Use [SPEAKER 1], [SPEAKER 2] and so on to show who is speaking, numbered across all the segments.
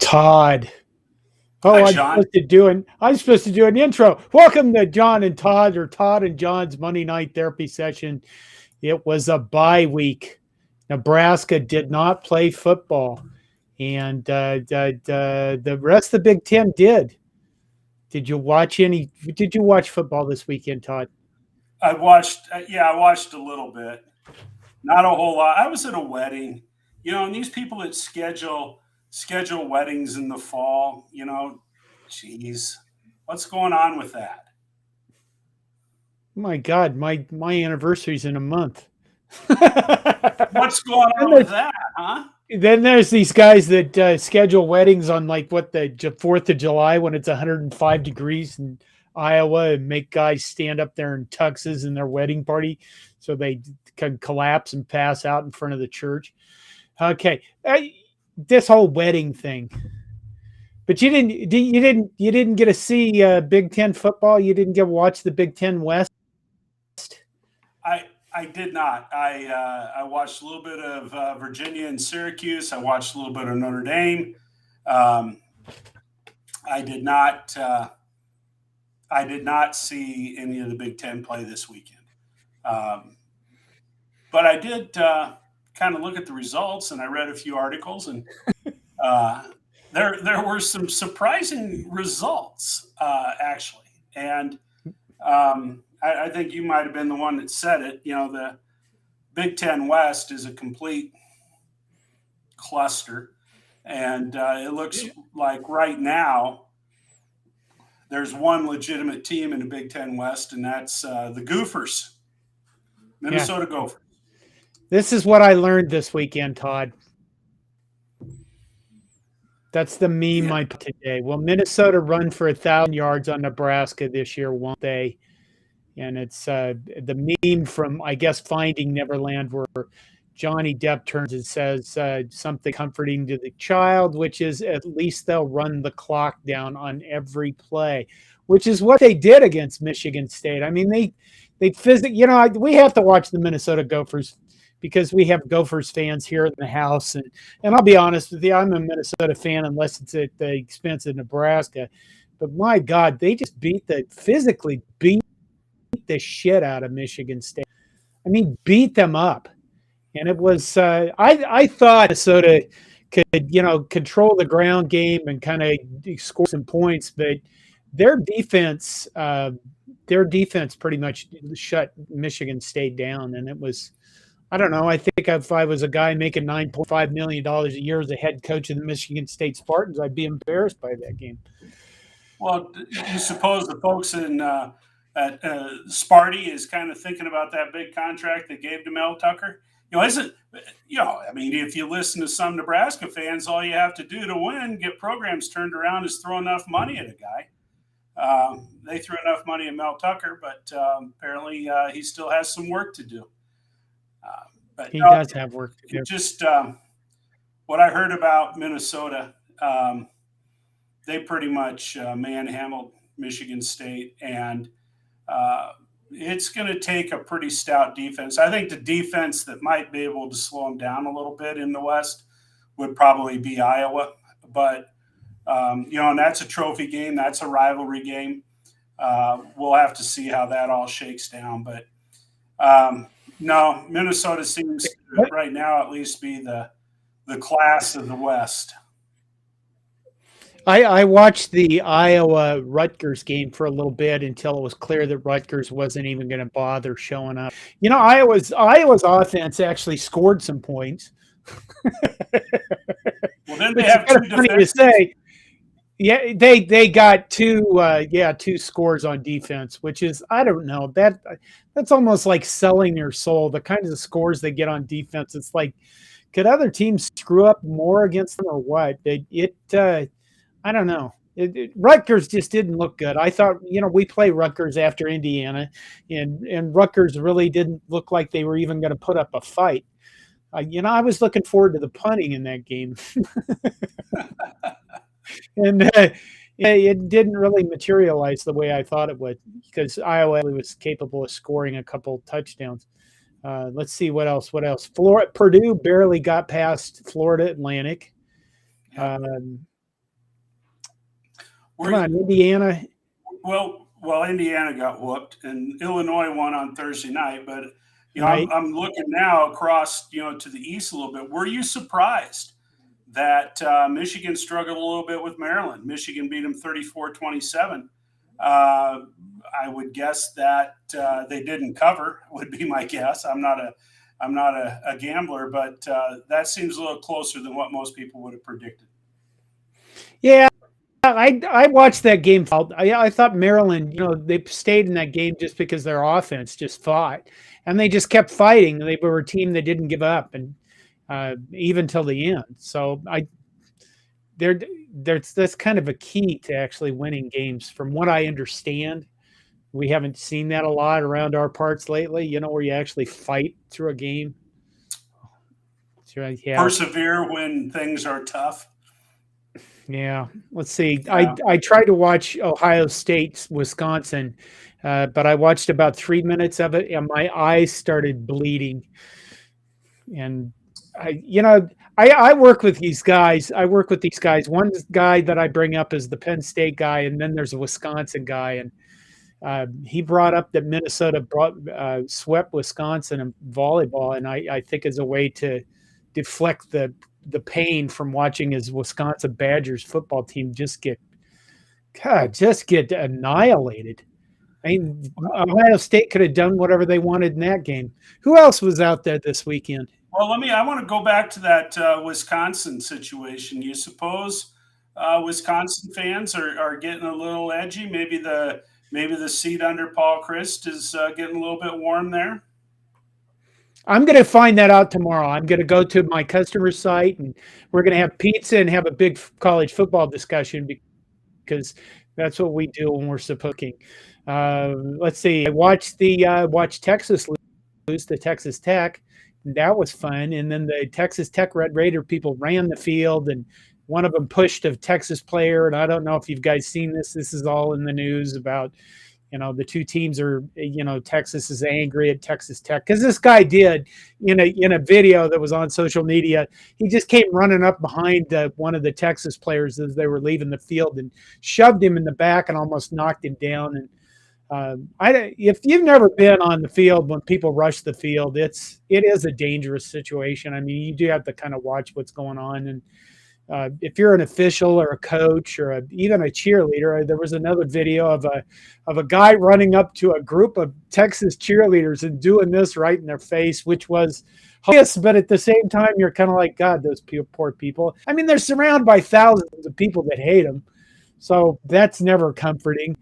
[SPEAKER 1] Todd.
[SPEAKER 2] Oh, hi, Sean.
[SPEAKER 1] I'm supposed to do an intro. Welcome to Jon and Todd, or Todd and John's Monday night therapy session. It was a bye week. Nebraska did not play football, and the rest of the Big Ten did. Did you watch football this weekend, Todd?
[SPEAKER 2] I watched a little bit. Not a whole lot. I was at a wedding. And these people that schedule weddings in the fall, geez, what's going on with that?
[SPEAKER 1] My God, my anniversary's in a month.
[SPEAKER 2] What's going on with that, huh?
[SPEAKER 1] Then there's these guys that schedule weddings on the 4th of July when it's 105 degrees in Iowa and make guys stand up there in tuxes in their wedding party so they can collapse and pass out in front of the church. Okay, this whole wedding thing. But you didn't get to see Big Ten football. You didn't get to watch the Big Ten West.
[SPEAKER 2] I did not. I watched a little bit of Virginia and Syracuse. I watched a little bit of Notre Dame. I did not see any of the Big Ten play this weekend. But I did kind of look at the results, and I read a few articles, and there were some surprising results actually, and I think you might have been the one that said it. The Big Ten West is a complete cluster, and it looks like right now there's one legitimate team in the Big Ten West, and that's the Gophers, Minnesota Gophers.
[SPEAKER 1] This is what I learned this weekend, Todd. That's the meme I put today. Will Minnesota run for 1,000 yards on Nebraska this year, won't they? And it's the meme from, I guess, Finding Neverland, where Johnny Depp turns and says something comforting to the child, which is at least they'll run the clock down on every play, which is what they did against Michigan State. I mean, they physically, we have to watch the Minnesota Gophers because we have Gophers fans here in the house. And I'll be honest with you, I'm a Minnesota fan unless it's at the expense of Nebraska. But my God, they just physically beat the shit out of Michigan State. I mean, beat them up. And it was, I thought Minnesota could, control the ground game and kind of score some points, but their defense pretty much shut Michigan State down. And it was, I don't know. I think if I was a guy making $9.5 million a year as a head coach of the Michigan State Spartans, I'd be embarrassed by that game.
[SPEAKER 2] Well, you suppose the folks at Sparty is kind of thinking about that big contract they gave to Mel Tucker? If you listen to some Nebraska fans, all you have to do to win, get programs turned around, is throw enough money at a guy. They threw enough money at Mel Tucker, but apparently he still has some work to do.
[SPEAKER 1] But he does have work to do.
[SPEAKER 2] Just what I heard about Minnesota, they pretty much manhandled Michigan State, and it's going to take a pretty stout defense. I think the defense that might be able to slow them down a little bit in the West would probably be Iowa. But, and that's a trophy game. That's a rivalry game. We'll have to see how that all shakes down. But, no, Minnesota seems to right now at least be the class of the West.
[SPEAKER 1] I watched the Iowa-Rutgers game for a little bit until it was clear that Rutgers wasn't even going to bother showing up. Iowa's offense actually scored some points.
[SPEAKER 2] Well, then they have two defenses.
[SPEAKER 1] To say. Yeah, they got two scores on defense, which is, I don't know, that's almost like selling your soul. The kinds of scores they get on defense, it's like, could other teams screw up more against them or what? I don't know. Rutgers just didn't look good. I thought, we play Rutgers after Indiana, and Rutgers really didn't look like they were even going to put up a fight. I was looking forward to the punting in that game, and it didn't really materialize the way I thought it would, because Iowa was capable of scoring a couple touchdowns. Let's see what else. Purdue barely got past Florida Atlantic.
[SPEAKER 2] Yeah.
[SPEAKER 1] Come on, Indiana.
[SPEAKER 2] Well, Indiana got whooped, and Illinois won on Thursday night. But
[SPEAKER 1] Right.
[SPEAKER 2] I'm looking now across to the east a little bit. Were you surprised that Michigan struggled a little bit with Maryland? Michigan beat them 34-27. I would guess that they didn't cover. Would be my guess. I'm not a gambler, but that seems a little closer than what most people would have predicted.
[SPEAKER 1] Yeah, I watched that game. I thought Maryland, they stayed in that game just because their offense just fought, and they just kept fighting. They were a team that didn't give up, and even till the end. So that's kind of a key to actually winning games, from what I understand. We haven't seen that a lot around our parts lately, where you actually fight through a game.
[SPEAKER 2] Yeah. Persevere when things are tough.
[SPEAKER 1] Yeah, let's see. Yeah. I tried to watch Ohio State's Wisconsin, but I watched about 3 minutes of it, and my eyes started bleeding. And I work with these guys. One guy that I bring up is the Penn State guy, and then there's a Wisconsin guy, and he brought up that Minnesota swept Wisconsin in volleyball, and I think as a way to deflect the pain from watching his Wisconsin Badgers football team just get annihilated. I mean, Ohio State could have done whatever they wanted in that game. Who else was out there this weekend?
[SPEAKER 2] Well, I want to go back to that Wisconsin situation. You suppose Wisconsin fans are getting a little edgy? Maybe the seat under Paul Chryst is getting a little bit warm there.
[SPEAKER 1] I'm going to find that out tomorrow. I'm going to go to my customer site, and we're going to have pizza and have a big college football discussion, because that's what we do when we're cooking. Let's see. I watched Texas lose to Texas Tech. And that was fun. And then the Texas Tech Red Raider people ran the field, and one of them pushed a Texas player. And I don't know if you guys seen this. This is all in the news about, the two teams are, Texas is angry at Texas Tech, because this guy did in a video that was on social media. He just came running up behind one of the Texas players as they were leaving the field and shoved him in the back and almost knocked him down. And if you've never been on the field when people rush the field, it is a dangerous situation. I mean, you do have to kind of watch what's going on. And if you're an official or a coach or even a cheerleader, there was another video of a guy running up to a group of Texas cheerleaders and doing this right in their face, which was hilarious. But at the same time, you're kind of like, God, those poor people. I mean, they're surrounded by thousands of people that hate them. So that's never comforting.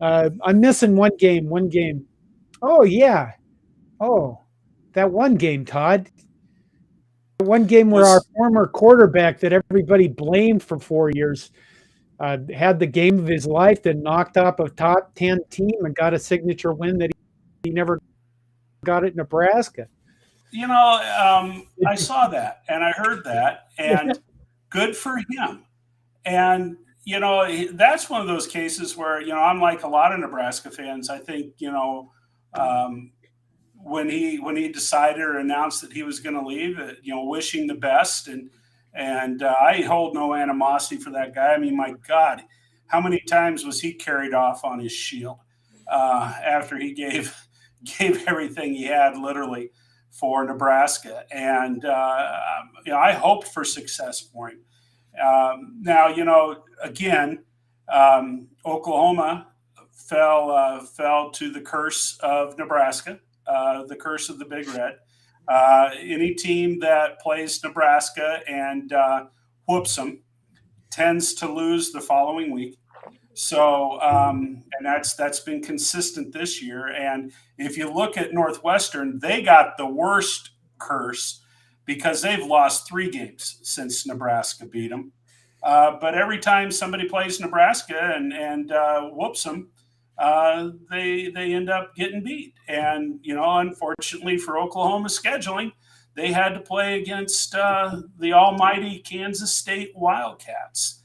[SPEAKER 1] I'm missing one game. Oh, yeah. Oh, that one game, Todd. One game where our former quarterback that everybody blamed for 4 years had the game of his life, that knocked off a top 10 team and got a signature win that he never got at Nebraska.
[SPEAKER 2] I saw that and I heard that, and good for him. And that's one of those cases where I'm like a lot of Nebraska fans. I think when he decided or announced that he was going to leave, wishing the best, and I hold no animosity for that guy. I mean, my God, how many times was he carried off on his shield after he gave everything he had, literally, for Nebraska? And I hoped for success for him. Now, again, Oklahoma fell to the curse of Nebraska. The curse of the Big Red. Any team that plays Nebraska and whoops them tends to lose the following week. So, and that's been consistent this year. And if you look at Northwestern, they got the worst curse because they've lost 3 games since Nebraska beat them. But every time somebody plays Nebraska and whoops them, they end up getting beat. And unfortunately for Oklahoma scheduling, they had to play against the almighty Kansas State Wildcats.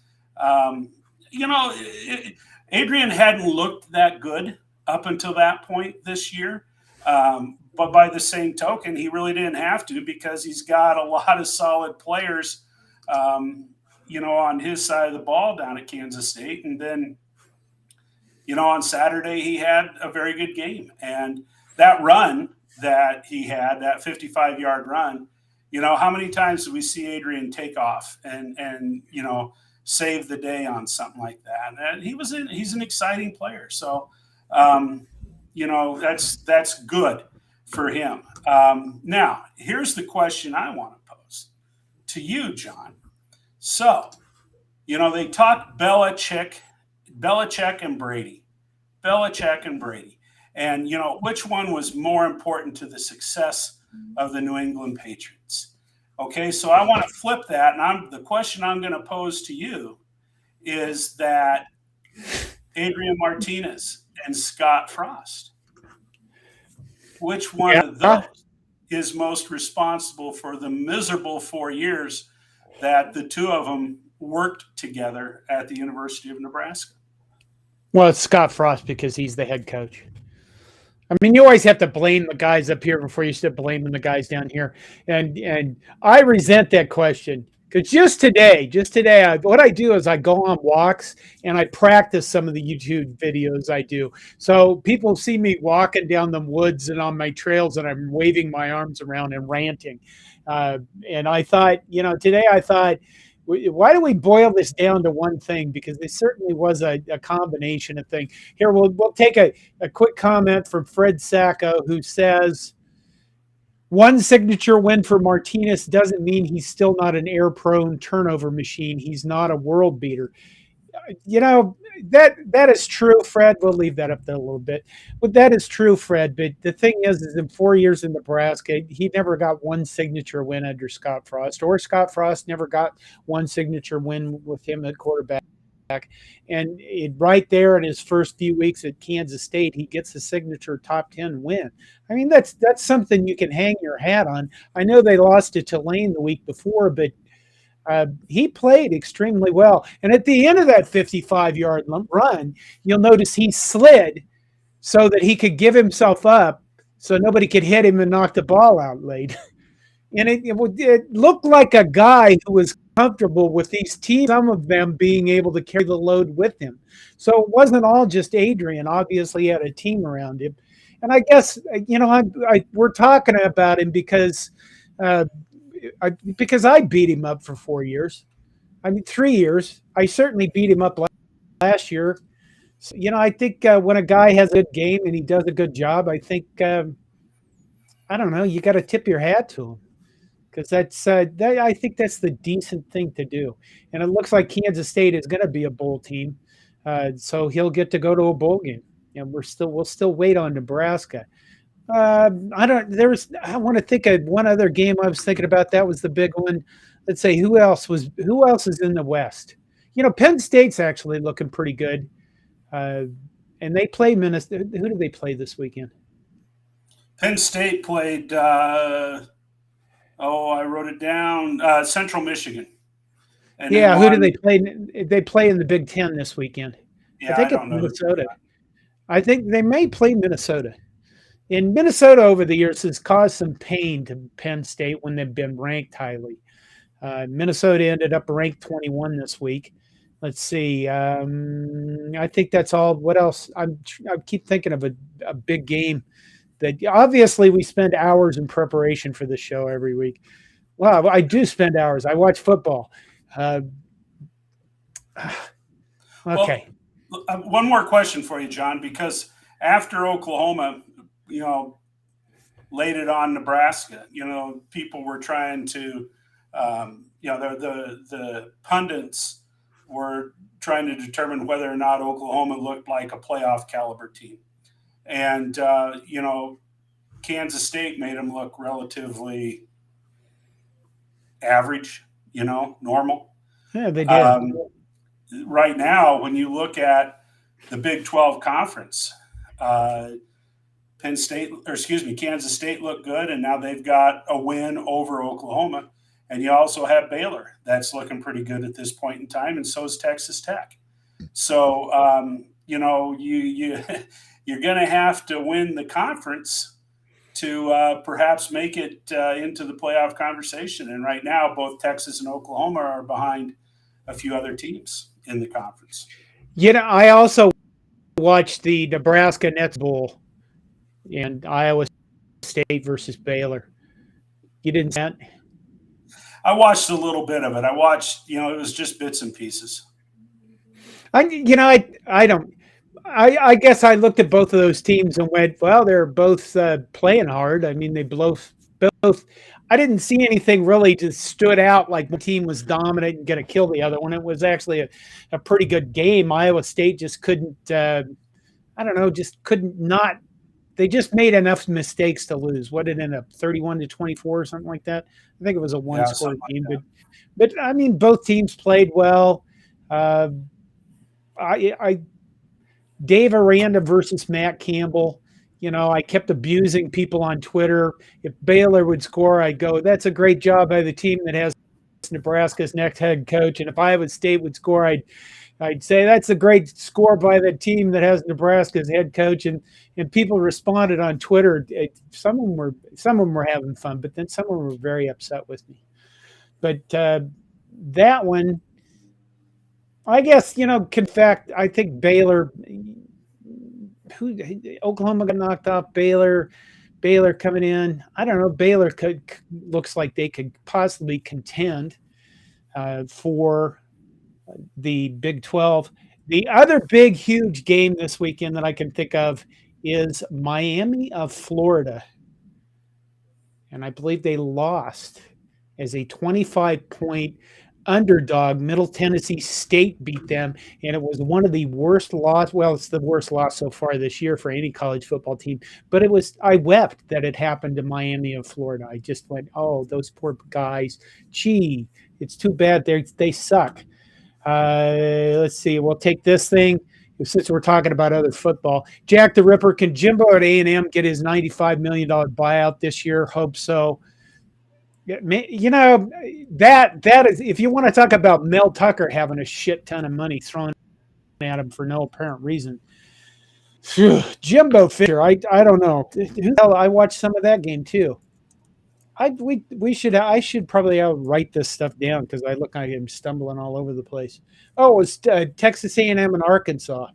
[SPEAKER 2] Adrian hadn't looked that good up until that point this year. But by the same token, he really didn't have to because he's got a lot of solid players, on his side of the ball down at Kansas State. And then, on Saturday, he had a very good game. And that run that he had, that 55-yard run, how many times do we see Adrian take off and save the day on something like that? And he's an exciting player. So, that's good for him. Now, here's the question I want to pose to you, John. So, they talk Belichick and Brady. And, which one was more important to the success of the New England Patriots? Okay, so I want to flip that. And the question I'm going to pose to you is that Adrian Martinez and Scott Frost, which one of those is most responsible for the miserable 4 years that the two of them worked together at the University of Nebraska?
[SPEAKER 1] Well, it's Scott Frost because he's the head coach. I mean, you always have to blame the guys up here before you start blaming the guys down here. And I resent that question because just today, what I do is I go on walks and I practice some of the YouTube videos I do. So people see me walking down the woods and on my trails and I'm waving my arms around and ranting. And I thought, today I thought, why do we boil this down to one thing? Because there certainly was a combination of things. Here, we'll take a quick comment from Fred Sacco, who says, one signature win for Martinez doesn't mean he's still not an error-prone turnover machine. He's not a world beater. That is true, Fred. We'll leave that up there a little bit. But that is true, Fred. But the thing is in 4 years in Nebraska, he never got one signature win under Scott Frost, or Scott Frost never got one signature win with him at quarterback. And right there in his first few weeks at Kansas State, he gets a signature top 10 win. I mean, that's something you can hang your hat on. I know they lost to Tulane the week before, but he played extremely well. And at the end of that 55-yard run, you'll notice he slid so that he could give himself up so nobody could hit him and knock the ball out late. And it looked like a guy who was comfortable with these teams, some of them being able to carry the load with him. So it wasn't all just Adrian. Obviously, he had a team around him. And I guess, we're talking about him because I beat him up for 4 years. I mean, 3 years. I certainly beat him up last year. So, I think when a guy has a good game and he does a good job, I think, I don't know, you got to tip your hat to him. Because I think that's the decent thing to do. And it looks like Kansas State is going to be a bowl team. So he'll get to go to a bowl game. And we'll still wait on Nebraska. I want to think of one other game I was thinking about. That was the big one. Let's say who else is in the West? Penn State's actually looking pretty good. And they play Minnesota. Who do they play this weekend?
[SPEAKER 2] Penn State played, I wrote it down, Central Michigan.
[SPEAKER 1] And who do they play? They play in the Big Ten this weekend.
[SPEAKER 2] Yeah,
[SPEAKER 1] I think it's Minnesota. I think they may play Minnesota. And Minnesota over the years has caused some pain to Penn State when they've been ranked highly. Minnesota ended up ranked 21 this week. Let's see. I think that's all. What else? I keep thinking of a big game that obviously we spend hours in preparation for this show every week. Well, I do spend hours. I watch football. Okay.
[SPEAKER 2] Well, one more question for you, John, because after Oklahoma, laid it on Nebraska, people were trying to, the pundits were trying to determine whether or not Oklahoma looked like a playoff caliber team. And, Kansas State made them look relatively average, normal.
[SPEAKER 1] Yeah, they did.
[SPEAKER 2] Right now, when you look at the Big 12 conference, Kansas State looked good, and now they've got a win over Oklahoma. And you also have Baylor that's looking pretty good at this point in time, and so is Texas Tech. So, you're going to have to win the conference to perhaps make it into the playoff conversation. And right now, both Texas and Oklahoma are behind a few other teams in the conference.
[SPEAKER 1] I also watched the Nebraska Nets Bowl and Iowa State versus Baylor. You didn't see that?
[SPEAKER 2] I watched a little bit of it. I watched, it was just bits and pieces.
[SPEAKER 1] I guess I looked at both of those teams and went, well, they're both playing hard. I mean, they both. I didn't see anything really just stood out like one team was dominant and going to kill the other one. It was actually a pretty good game. Iowa State just couldn't. They just made enough mistakes to lose. What did it end up, 31-24 or something like that? I think it was a one-score game.
[SPEAKER 2] Like
[SPEAKER 1] but I mean, both teams played well. Dave Aranda versus Matt Campbell. I kept abusing people on Twitter. If Baylor would score, I'd go, that's a great job by the team that has Nebraska's next head coach. And if Iowa State would score, I'd say that's a great score by the team that has Nebraska's head coach. And people responded on Twitter. Some of them were having fun, but then some of them were very upset with me. But that one, I guess, I think Baylor, Oklahoma got knocked off. Baylor coming in. I don't know. Baylor looks like they could possibly contend for the Big 12. The other big, huge game this weekend that I can think of is Miami of Florida. And I believe they lost as a 25-point underdog. Middle Tennessee State beat them, and it was one of the worst loss. Well, it's the worst loss so far this year for any college football team. But I wept that it happened to Miami of Florida. I just went, oh, those poor guys. Gee, it's too bad. They suck. Let's see. We'll take this thing. Since we're talking about other football, Jack the Ripper, can Jimbo at A&M get his $95 million buyout this year? Hope so. That is, if you want to talk about Mel Tucker having a shit ton of money thrown at him for no apparent reason. Jimbo Fisher, I don't know. I watched some of that game too. I should probably write this stuff down because I look like I'm stumbling all over the place. Oh, it was Texas A&M and Arkansas.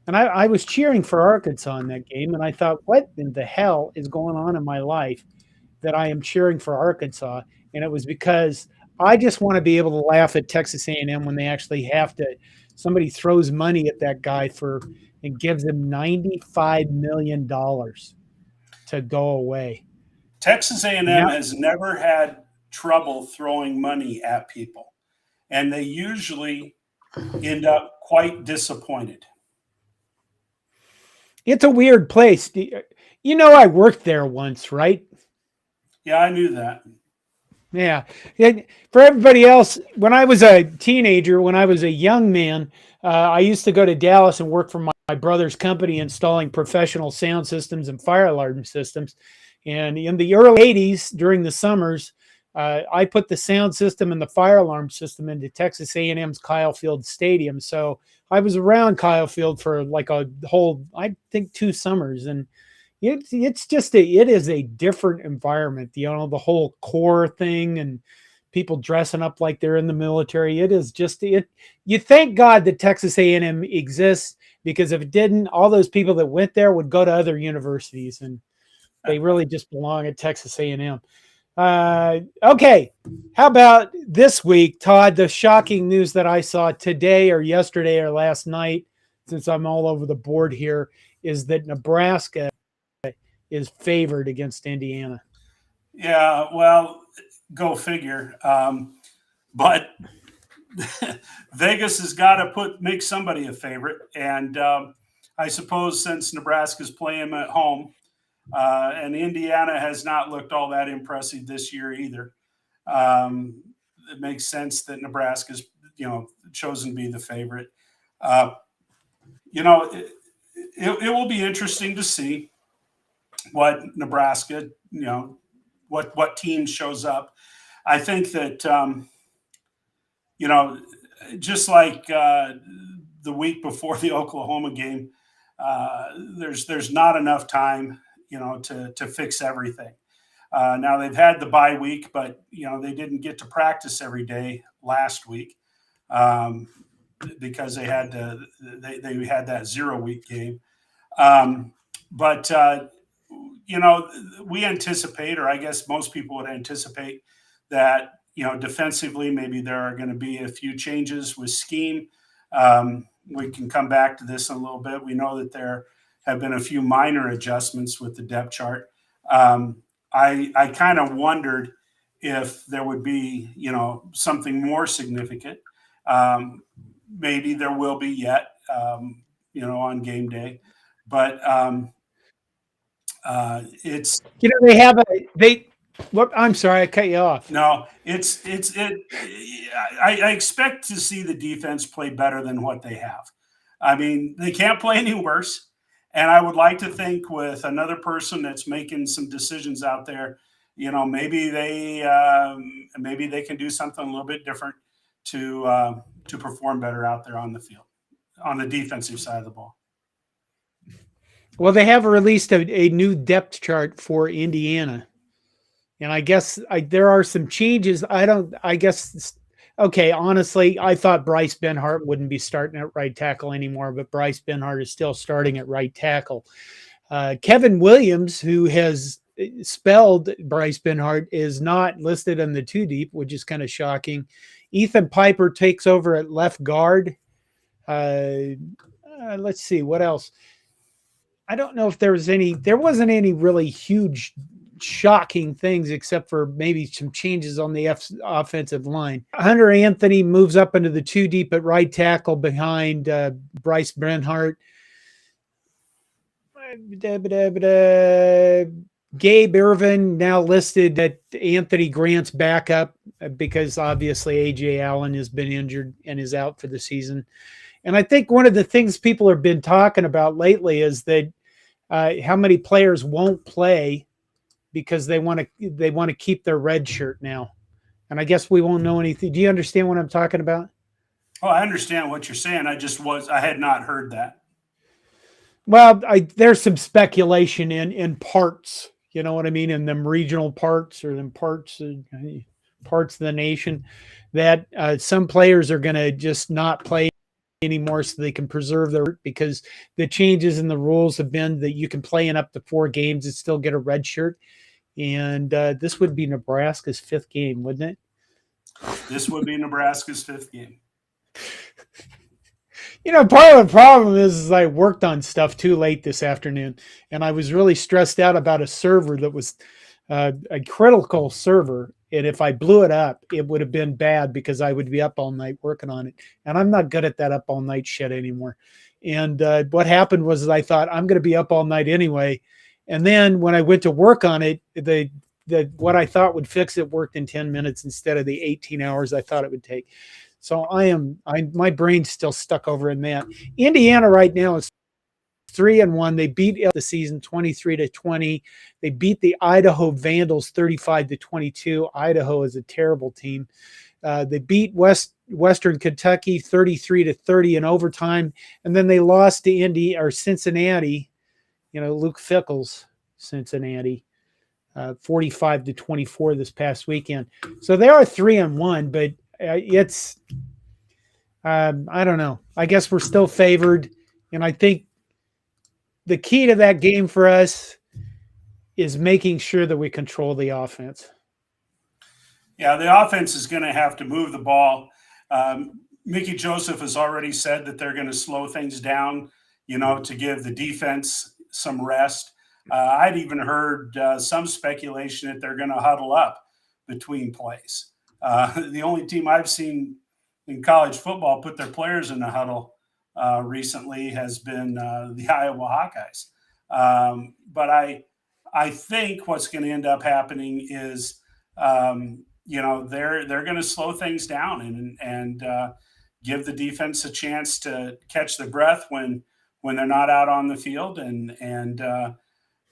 [SPEAKER 1] And I was cheering for Arkansas in that game, and I thought, what in the hell is going on in my life that I am cheering for Arkansas? And it was because I just want to be able to laugh at Texas A&M when they actually have to. Somebody throws money at that guy and gives him $95 million to go away.
[SPEAKER 2] Texas A&M has never had trouble throwing money at people, and they usually end up quite disappointed.
[SPEAKER 1] It's a weird place. I worked there once, right?
[SPEAKER 2] Yeah, I knew that.
[SPEAKER 1] Yeah. For everybody else, when I was a teenager, when I was a young man, I used to go to Dallas and work for my brother's company installing professional sound systems and fire alarm systems. And in the early 80s, during the summers, I put the sound system and the fire alarm system into Texas A&M's Kyle Field Stadium. So I was around Kyle Field for like a whole, I think, 2 summers. And it is a different environment, the whole core thing and people dressing up like they're in the military. It is just it. You thank God that Texas A&M exists, because if it didn't, all those people that went there would go to other universities, and they really just belong at Texas A&M. Okay, how about this week, Todd? The shocking news that I saw today or yesterday or last night, since I'm all over the board here, is that Nebraska is favored against Indiana.
[SPEAKER 2] Yeah, well, go figure. But Vegas has got to make somebody a favorite, and I suppose since Nebraska's playing them at home, and Indiana has not looked all that impressive this year either. It makes sense that Nebraska's chosen to be the favorite. It will be interesting to see what Nebraska, what team shows up. I think that just like the week before the Oklahoma game, there's not enough time, to fix everything. Now they've had the bye week, but they didn't get to practice every day last week because they had that 0-week game. But we anticipate, or I guess most people would anticipate, that defensively maybe there are going to be a few changes with scheme. We can come back to this in a little bit. We know that there have been a few minor adjustments with the depth chart. I kind of wondered if there would be, something more significant. Maybe there will be yet, on game day. But it's
[SPEAKER 1] I'm sorry, I cut you off.
[SPEAKER 2] No, I expect to see the defense play better than what they have. I mean, they can't play any worse. And I would like to think with another person that's making some decisions out there, maybe they can do something a little bit different to perform better out there on the field, on the defensive side of the ball.
[SPEAKER 1] Well, they have released a new depth chart for Indiana. And I guess there are some changes. Honestly, I thought Bryce Benhart wouldn't be starting at right tackle anymore, but Bryce Benhart is still starting at right tackle. Kevin Williams, who has spelled Bryce Benhart, is not listed in the 2 deep, which is kind of shocking. Ethan Piper takes over at left guard. Let's see, what else? I don't know if there wasn't any really huge shocking things except for maybe some changes on the offensive line. Hunter Anthony moves up into the 2 deep at right tackle behind Bryce Benhart. Gabe Irvin now listed at Anthony Grant's backup because obviously A.J. Allen has been injured and is out for the season. And I think one of the things people have been talking about lately is that how many players won't play because they want to keep their red shirt now. And I guess we won't know anything. Do you understand what I'm talking about?
[SPEAKER 2] Oh, I understand what you're saying. I had not heard that.
[SPEAKER 1] Well, there's some speculation in parts, you know what I mean, in them regional parts or in parts of the nation that some players are going to just not play anymore so they can preserve their, because the changes in the rules have been that you can play in up to 4 games and still get a red shirt. And this would be Nebraska's 5th game, wouldn't it?
[SPEAKER 2] This would be Nebraska's 5th game.
[SPEAKER 1] Part of the problem is I worked on stuff too late this afternoon, and I was really stressed out about a server that was a critical server. And if I blew it up, it would have been bad because I would be up all night working on it. And I'm not good at that up all night shit anymore. And what happened was I thought I'm going to be up all night anyway. And then when I went to work on it, what I thought would fix it worked in 10 minutes instead of the 18 hours I thought it would take. So my brain's still stuck over in that. Indiana right now is 3-1. They beat the season 23-20. They beat the Idaho Vandals 35-22. Idaho is a terrible team. They beat Western Kentucky 33-30 in overtime, and then they lost to Cincinnati. Luke Fickell's Cincinnati, 45-24 this past weekend. So they are 3-1, but it's I don't know. I guess we're still favored, and I think the key to that game for us is making sure that we control the offense.
[SPEAKER 2] Yeah, the offense is going to have to move the ball. Mickey Joseph has already said that they're going to slow things down, to give the defense some rest. I'd even heard some speculation that they're going to huddle up between plays. The only team I've seen in college football put their players in the huddle recently has been the Iowa Hawkeyes. But I think what's going to end up happening is, they're going to slow things down and give the defense a chance to catch their breath when they're not out on the field, and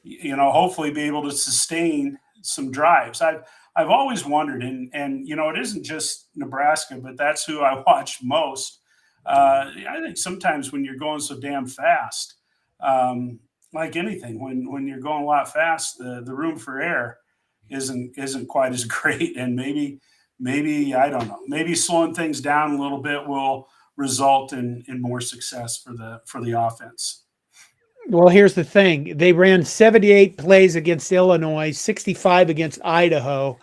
[SPEAKER 2] hopefully be able to sustain some drives. I've always wondered, and it isn't just Nebraska, but that's who I watch most. I think sometimes when you're going so damn fast, like anything, when you're going a lot fast, the room for error isn't quite as great, and maybe I don't know, maybe slowing things down a little bit will result in more success for the offense.
[SPEAKER 1] Well, here's the thing. They ran 78 plays against Illinois, 65 against Idaho,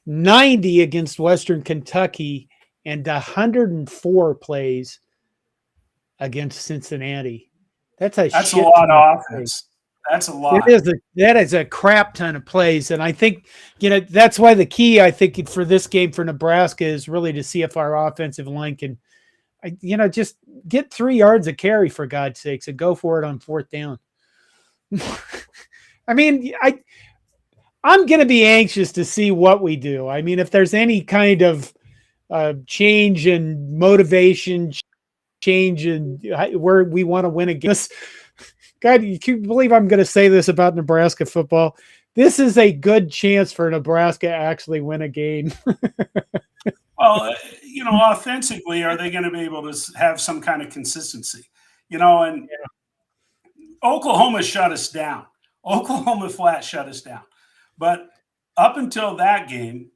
[SPEAKER 1] 90 against Western Kentucky, and 104 plays against Cincinnati. That's a
[SPEAKER 2] lot of offense. That's a lot.
[SPEAKER 1] That is a crap ton of plays. And I think, that's why the key, I think, for this game for Nebraska is really to see if our offensive line can, just get 3 yards of carry, for God's sakes, and go for it on 4th down. I mean, I'm going to be anxious to see what we do. I mean, if there's any kind of change in motivation, change in where we want to win against. God, you can believe I'm going to say this about Nebraska football. This is a good chance for Nebraska to actually win a game.
[SPEAKER 2] Well, offensively, are they going to be able to have some kind of consistency? And Oklahoma shut us down. Oklahoma flat shut us down. But up until that game,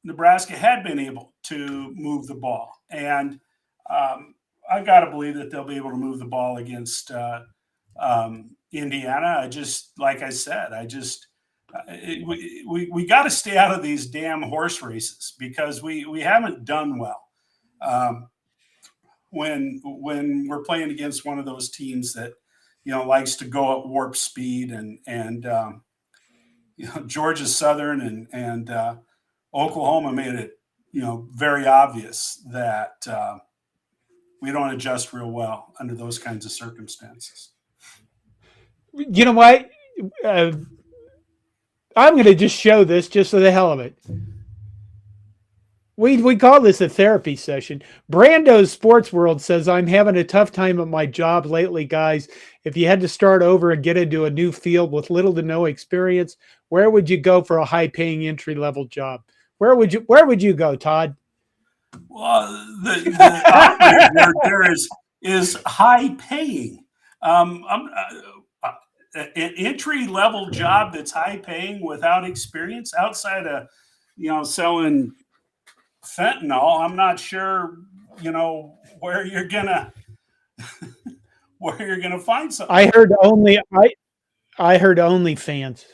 [SPEAKER 2] Nebraska had been able to move the ball. And I got to believe that they'll be able to move the ball against Indiana. Like I said, we got to stay out of these damn horse races because we haven't done well when we're playing against one of those teams that likes to go at warp speed and Georgia Southern and Oklahoma made it very obvious that we don't adjust real well under those kinds of circumstances.
[SPEAKER 1] You know what? I'm going to just show this just for the hell of it. We call this a therapy session. Brando's Sports World says, I'm having a tough time at my job lately, guys. If you had to start over and get into a new field with little to no experience, where would you go for a high-paying entry-level job? Where would you go, Todd?
[SPEAKER 2] Well, the operative word there is high-paying. An entry-level job that's high-paying without experience outside of selling fentanyl, I'm not sure where you're gonna find something.
[SPEAKER 1] I heard OnlyFans.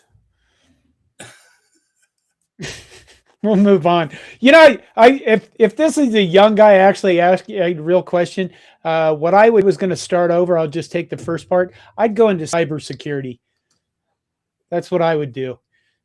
[SPEAKER 1] We'll move on. If this is a young guy actually asking a real question, what I was going to start over, I'll just take the first part. I'd go into cybersecurity. That's what I would do.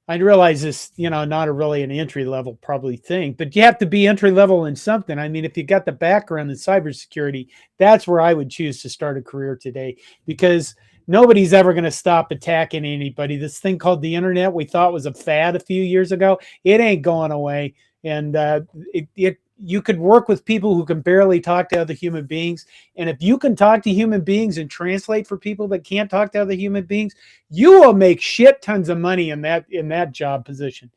[SPEAKER 1] I realize this, not really an entry level probably thing, but you have to be entry level in something. I mean, if you got the background in cybersecurity, that's where I would choose to start a career today, because nobody's ever going to stop attacking anybody. This thing called the internet, we thought was a fad a few years ago. It ain't going away. And you could work with people who can barely talk to other human beings. And if you can talk to human beings and translate for people that can't talk to other human beings, you will make shit tons of money in that job position.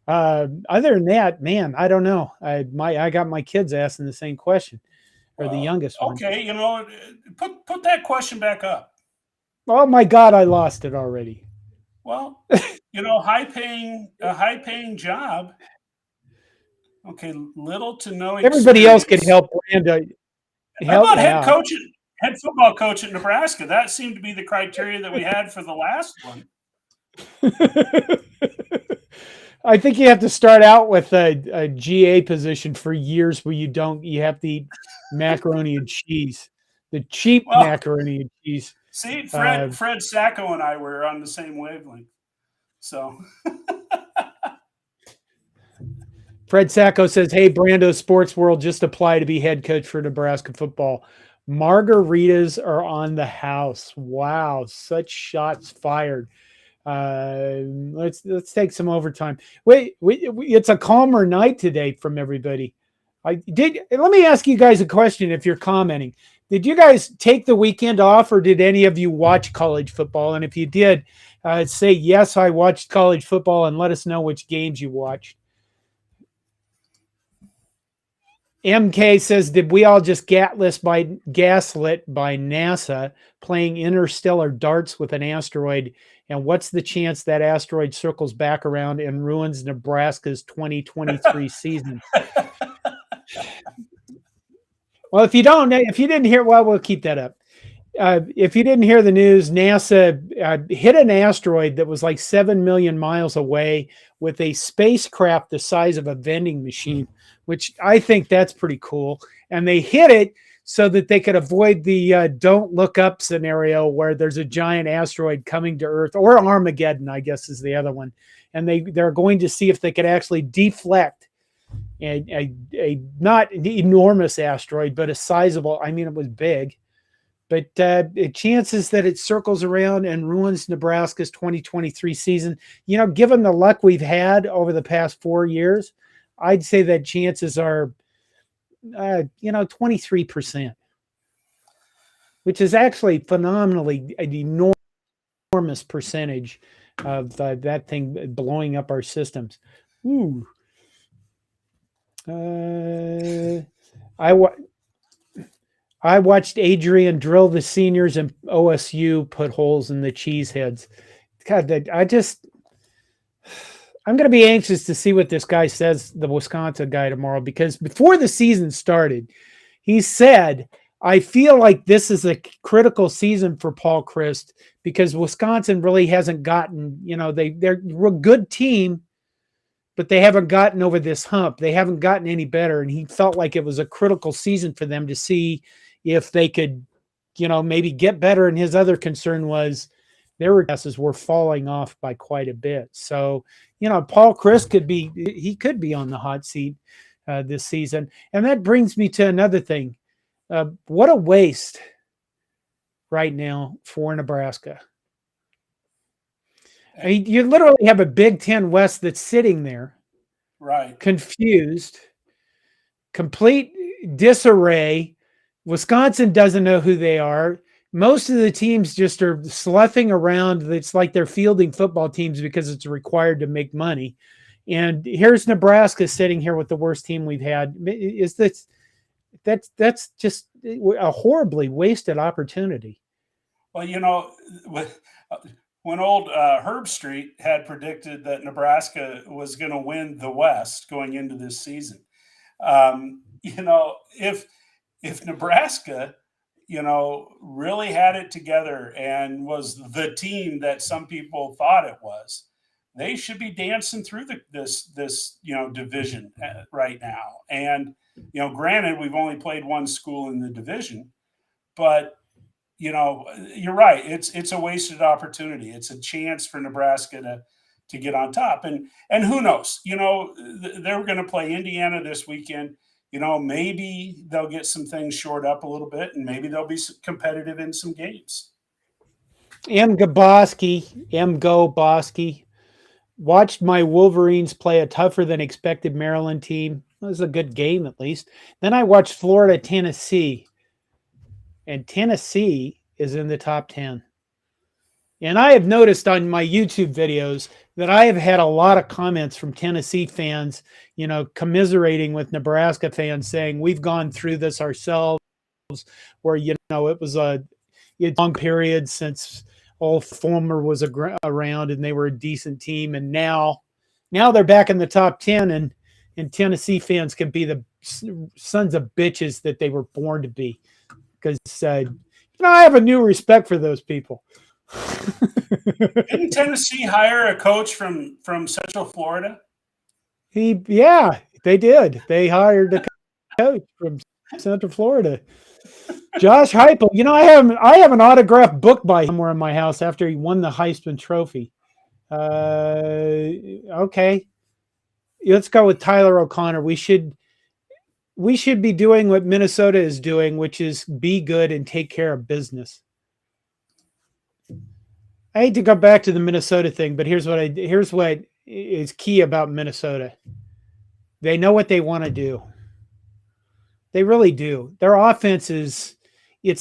[SPEAKER 1] Other than that, man, I don't know. I got my kids asking the same question, or the youngest one.
[SPEAKER 2] Okay, put that question back up.
[SPEAKER 1] Oh my God, I lost it already.
[SPEAKER 2] Well, a high-paying job. Okay, little to no experience.
[SPEAKER 1] Everybody else can help Brando.
[SPEAKER 2] How about head football coach at Nebraska? That seemed to be the criteria that we had for the last one.
[SPEAKER 1] I think you have to start out with a GA position for years where you have to eat macaroni and cheese, the cheap macaroni and cheese.
[SPEAKER 2] See, Fred Sacco and I were on the same wavelength. So
[SPEAKER 1] Fred Sacco says, "Hey, Brando, Sports World just apply to be head coach for Nebraska football. Margaritas are on the house. Wow, such shots fired. Let's take some overtime. Wait, it's a calmer night today from everybody. Let me ask you guys a question. If you're commenting, did you guys take the weekend off, or did any of you watch college football? And if you did, say yes, I watched college football, and let us know which games you watched." MK says, "Did we all just gaslit by NASA playing interstellar darts with an asteroid? And what's the chance that asteroid circles back around and ruins Nebraska's 2023 season?" Well, if you didn't hear, well, we'll keep that up. If you didn't hear the news, NASA hit an asteroid that was like 7 million miles away with a spacecraft the size of a vending machine, which I think that's pretty cool. And they hit it so that they could avoid the don't look up scenario where there's a giant asteroid coming to Earth, or Armageddon, I guess is the other one. And they're going to see if they could actually deflect a not an enormous asteroid, but a sizable, I mean, it was big. But chances that it circles around and ruins Nebraska's 2023 season, given the luck we've had over the past 4 years, I'd say that chances are, 23%, which is actually phenomenally an enormous percentage of that thing blowing up our systems. Ooh. I watched Adrian drill the seniors and OSU put holes in the cheese heads. God, I'm going to be anxious to see what this guy says, the Wisconsin guy, tomorrow, because before the season started, he said, "I feel like this is a critical season for Paul Chryst because Wisconsin really hasn't gotten, they're a good team, but they haven't gotten over this hump. They haven't gotten any better." And he felt like it was a critical season for them to see if they could, maybe get better. And his other concern was their passes were falling off by quite a bit. So, Paul Chryst could be on the hot seat this season. And that brings me to another thing. What a waste right now for Nebraska. I mean, you literally have a Big Ten West that's sitting there,
[SPEAKER 2] right,
[SPEAKER 1] confused, complete disarray. Wisconsin doesn't know who they are. Most of the teams just are sloughing around. It's like they're fielding football teams because it's required to make money. And here's Nebraska sitting here with the worst team we've had. That's just a horribly wasted opportunity.
[SPEAKER 2] Well, when old Herb Street had predicted that Nebraska was going to win the West going into this season, if Nebraska, really had it together and was the team that some people thought it was, they should be dancing through this division right now. And granted, we've only played one school in the division, but you're right. It's a wasted opportunity. It's a chance for Nebraska to get on top. And who knows? They're going to play Indiana this weekend. Maybe they'll get some things shored up a little bit, and maybe they'll be competitive in some games.
[SPEAKER 1] M. Go Bosky, watched my Wolverines play a tougher than expected Maryland team. It was a good game, at least. Then I watched Florida, Tennessee, and Tennessee is in the top 10. And I have noticed on my YouTube videos that I have had a lot of comments from Tennessee fans, commiserating with Nebraska fans, saying we've gone through this ourselves, where, it was a long period since old Fulmer was around and they were a decent team. And now they're back in the top 10, and Tennessee fans can be the sons of bitches that they were born to be. Because, I have a new respect for those people.
[SPEAKER 2] Didn't Tennessee hire a coach from Central Florida?
[SPEAKER 1] They did. They hired a coach from Central Florida, Josh Heupel. I have an autographed book by him somewhere in my house after he won the Heisman Trophy. Okay, let's go with Tyler O'Connor. We should be doing what Minnesota is doing, which is be good and take care of business. I hate to go back to the Minnesota thing, but here's what is key about Minnesota. They know what they want to do. They really do. Their offense it's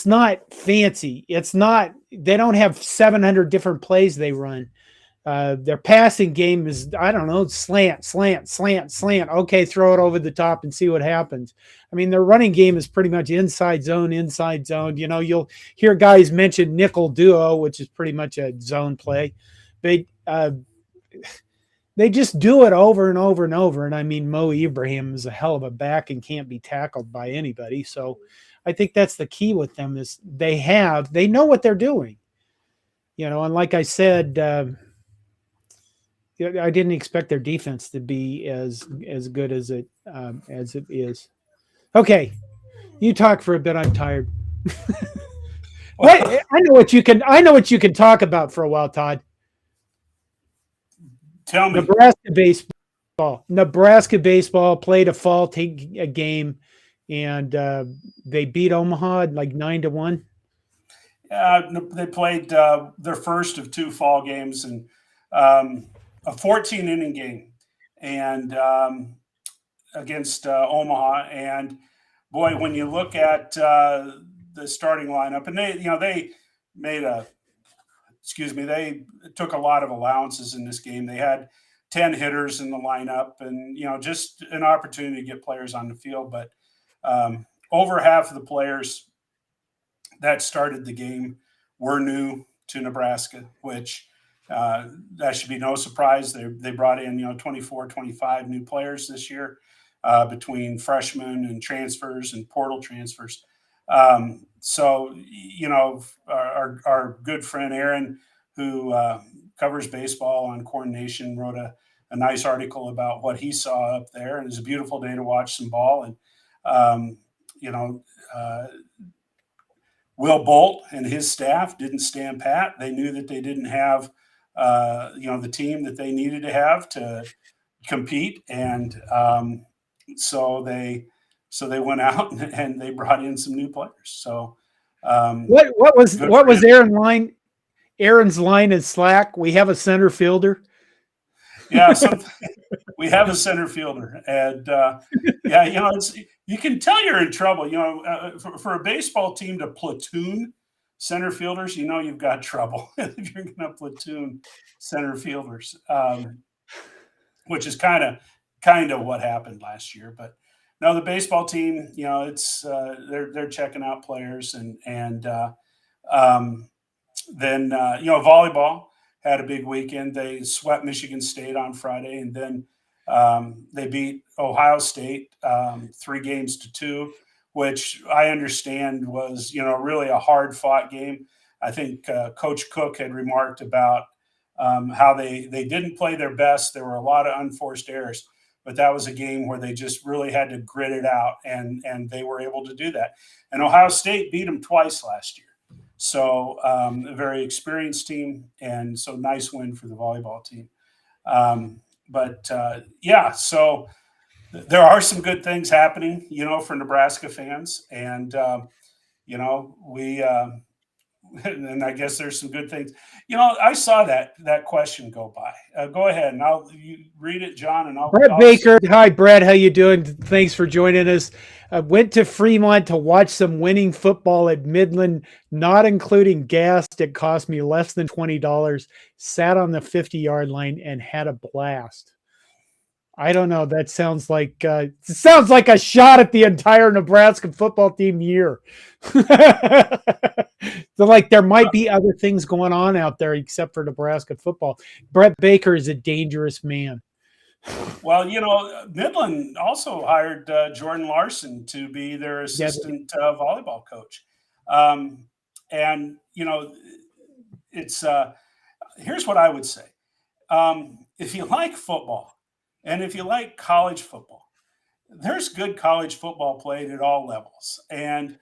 [SPEAKER 1] not fancy. They don't have 700 different plays they run. Their passing game is, I don't know, slant. Okay, throw it over the top and see what happens. I mean, their running game is pretty much inside zone. You know, you'll hear guys mention nickel duo, which is pretty much a zone play. But they just do it over and over and over. And I mean, Mo Ibrahim is a hell of a back and can't be tackled by anybody. So I think that's the key with them is they know what they're doing. You know, and like I said, I didn't expect their defense to be as good as it is. Okay, you talk for a bit. I'm tired. I know what you can talk about for a while, Todd.
[SPEAKER 2] Tell me.
[SPEAKER 1] Nebraska baseball played a fall game, and they beat Omaha like 9-1.
[SPEAKER 2] They played their first of 2 fall games and a 14-inning game, and against Omaha. And boy, when you look at the starting lineup, and they took a lot of allowances in this game. They had 10 hitters in the lineup, and just an opportunity to get players on the field. But over half of the players that started the game were new to Nebraska, which that should be no surprise. They brought in 24, 25 new players this year between freshmen and transfers and portal transfers. So our good friend Aaron, who covers baseball on Corn Nation, wrote a nice article about what he saw up there, and it was a beautiful day to watch some ball. And Will Bolt and his staff didn't stand pat. They knew that they didn't have the team that they needed to have to compete, and so they went out and they brought in some new players. So
[SPEAKER 1] what was Aaron's line in Slack? We have a center fielder.
[SPEAKER 2] Yeah, we have a center fielder, and you can tell you're in trouble. For a baseball team to platoon center fielders, you've got trouble if you're going to platoon center fielders, which is kind of what happened last year. But no, the baseball team, it's they're checking out players, and then volleyball had a big weekend. They swept Michigan State on Friday, and then they beat Ohio State 3-2, which I understand was really a hard-fought game. I think Coach Cook had remarked about how they didn't play their best. There were a lot of unforced errors, but that was a game where they just really had to grit it out, and they were able to do that. And Ohio State beat them twice last year. So a very experienced team, and so nice win for the volleyball team. So there are some good things happening, for Nebraska fans, and and I guess there's some good things. I saw that question go by. Go ahead, and you read it, John, and
[SPEAKER 1] Brett Baker. Hi, Brett. How you doing? Thanks for joining us. Went to Fremont to watch some winning football at Midland, not including gas. It cost me less than $20. Sat on the 50-yard line and had a blast. I don't know. That sounds like a shot at the entire Nebraska football team year. So there might be other things going on out there except for Nebraska football. Brett Baker is a dangerous man.
[SPEAKER 2] Well, Midland also hired Jordan Larson to be their assistant volleyball coach. It's here's what I would say. If you like football and if you like college football, there's good college football played at all levels. And,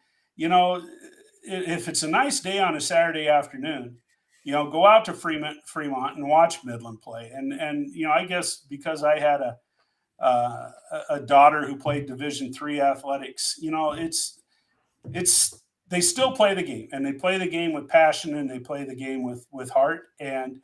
[SPEAKER 2] if it's a nice day on a Saturday afternoon, go out to Fremont and watch Midland play. And I guess because I had a daughter who played Division III athletics. They still play the game, and they play the game with passion, and they play the game with heart. And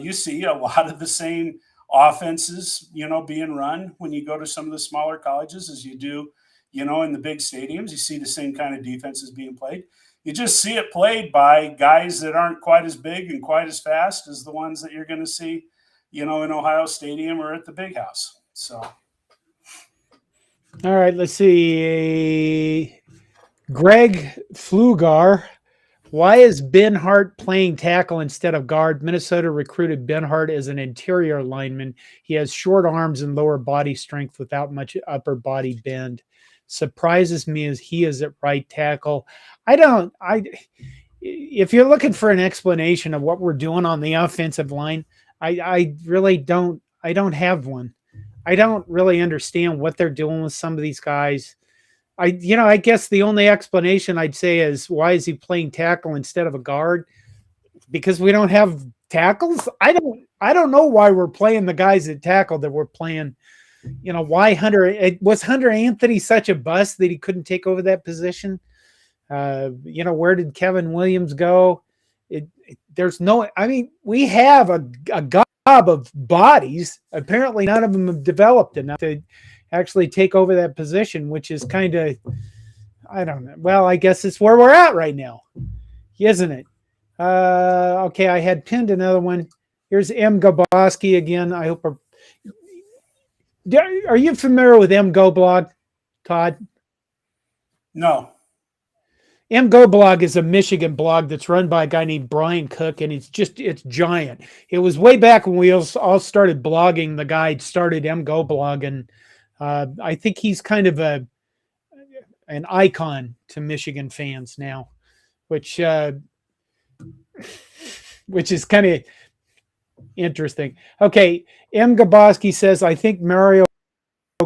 [SPEAKER 2] you see a lot of the same offenses, being run when you go to some of the smaller colleges as you do, in the big stadiums. You see the same kind of defenses being played. You just see it played by guys that aren't quite as big and quite as fast as the ones that you're going to see, in Ohio Stadium or at the Big House. So,
[SPEAKER 1] all right, let's see. Greg Flugar. Why is Ben Hart playing tackle instead of guard? Minnesota recruited Ben Hart as an interior lineman. He has short arms and lower body strength without much upper body bend. Surprises me as he is at right tackle. If you're looking for an explanation of what we're doing on the offensive line, I really don't have one. I don't really understand what they're doing with some of these guys. I guess the only explanation I'd say is, why is he playing tackle instead of a guard? Because we don't have tackles. I don't know why we're playing the guys at tackle that we're playing. Why was Hunter Anthony such a bust that he couldn't take over that position? Where did Kevin Williams go? We have a gob of bodies. Apparently none of them have developed enough to actually take over that position, which is kind of, I don't know. Well, I guess it's where we're at right now, isn't it? Okay, I had pinned another one. Here's M. Gaboski again. I hope. Are you familiar with M. Go Blog, Todd?
[SPEAKER 2] No.
[SPEAKER 1] M. Go Blog is a Michigan blog that's run by a guy named Brian Cook, and it's giant. It was way back when we all started blogging. The guy started M. Go Blog, and I think he's kind of an icon to Michigan fans now, which is kind of interesting. Okay, M. Gaboski says, I think Mario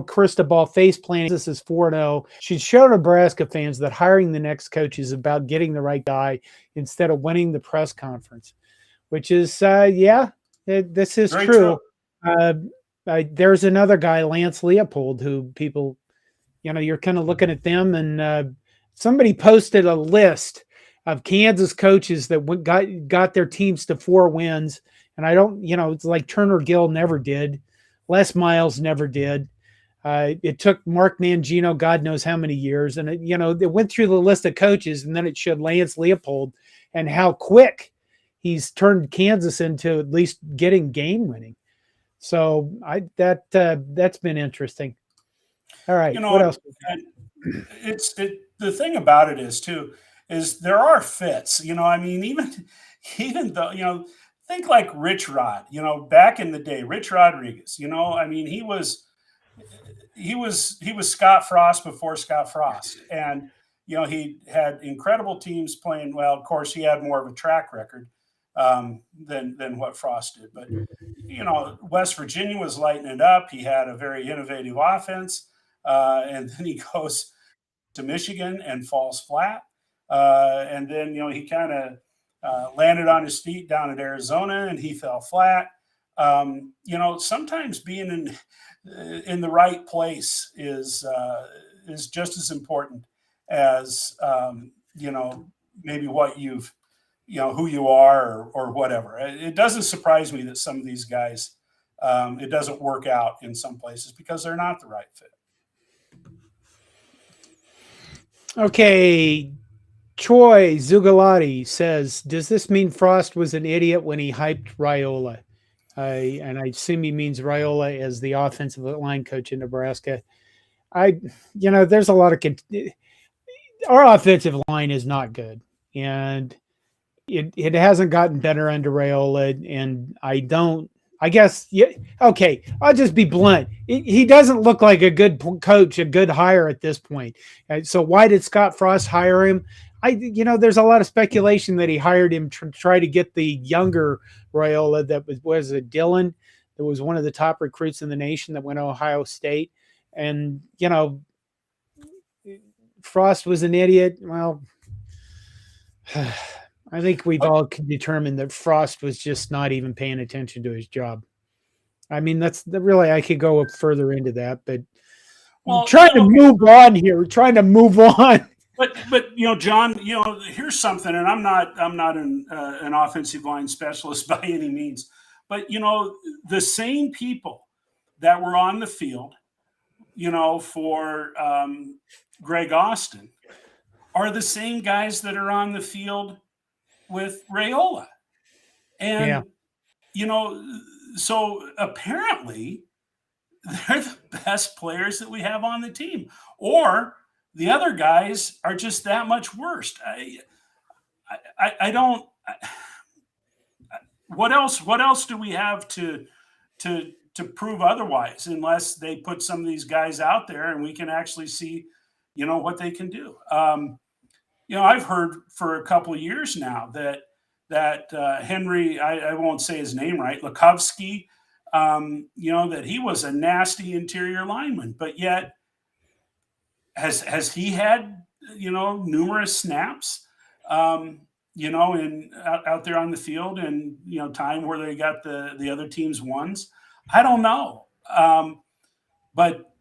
[SPEAKER 1] Cristobal face planting, this is 4-0, should show Nebraska fans that hiring the next coach is about getting the right guy instead of winning the press conference, which is, this is true. There's another guy, Lance Leopold, who people, you're kind of looking at them, and somebody posted a list of Kansas coaches that got their teams to 4 wins. And I don't, it's like Turner Gill never did. Les Miles never did. It took Mark Mangino, God knows how many years. And, it went through the list of coaches, and then it showed Lance Leopold and how quick he's turned Kansas into at least getting game winning. So that's been interesting. All right. What else?
[SPEAKER 2] The thing about it is there are fits, even though, think like Rich Rod, back in the day, Rich Rodriguez, he was Scott Frost before Scott Frost. And, he had incredible teams playing well. Of course, he had more of a track record than what Frost did. But, West Virginia was lighting it up. He had a very innovative offense. And then he goes to Michigan and falls flat. And then, he kind of landed on his feet down at Arizona, and he fell flat. Sometimes being in the right place is just as important as maybe what you've who you are or whatever. It doesn't surprise me that some of these guys it doesn't work out in some places because they're not the right fit.
[SPEAKER 1] Okay. Troy Zugalati says, does this mean Frost was an idiot when he hyped Raiola? And I assume he means Raiola as the offensive line coach in Nebraska. There's a lot of our offensive line is not good, and it hasn't gotten better under Raiola. And okay, I'll just be blunt. He doesn't look like a good coach, a good hire at this point. So why did Scott Frost hire him? There's a lot of speculation that he hired him to try to get the younger Raiola that was a Dillon, that was one of the top recruits in the nation that went to Ohio State. And, Frost was an idiot. Well, I think we've all determined that Frost was just not even paying attention to his job. I mean, that's really, I could go further into that, but
[SPEAKER 2] Well,
[SPEAKER 1] trying to move on here. We're trying to move on.
[SPEAKER 2] But John, here's something, and I'm not an offensive line specialist by any means, but the same people that were on the field, for Greg Austin, are the same guys that are on the field with Raiola, and so apparently they're the best players that we have on the team, or the other guys are just that much worse. I don't. What else do we have to prove otherwise? Unless they put some of these guys out there and we can actually see, what they can do. I've heard for a couple of years now that Henry, I won't say his name right, Lukovsky, that he was a nasty interior lineman, but yet has he had numerous snaps out there on the field and time where they got the other team's ones? I don't know, but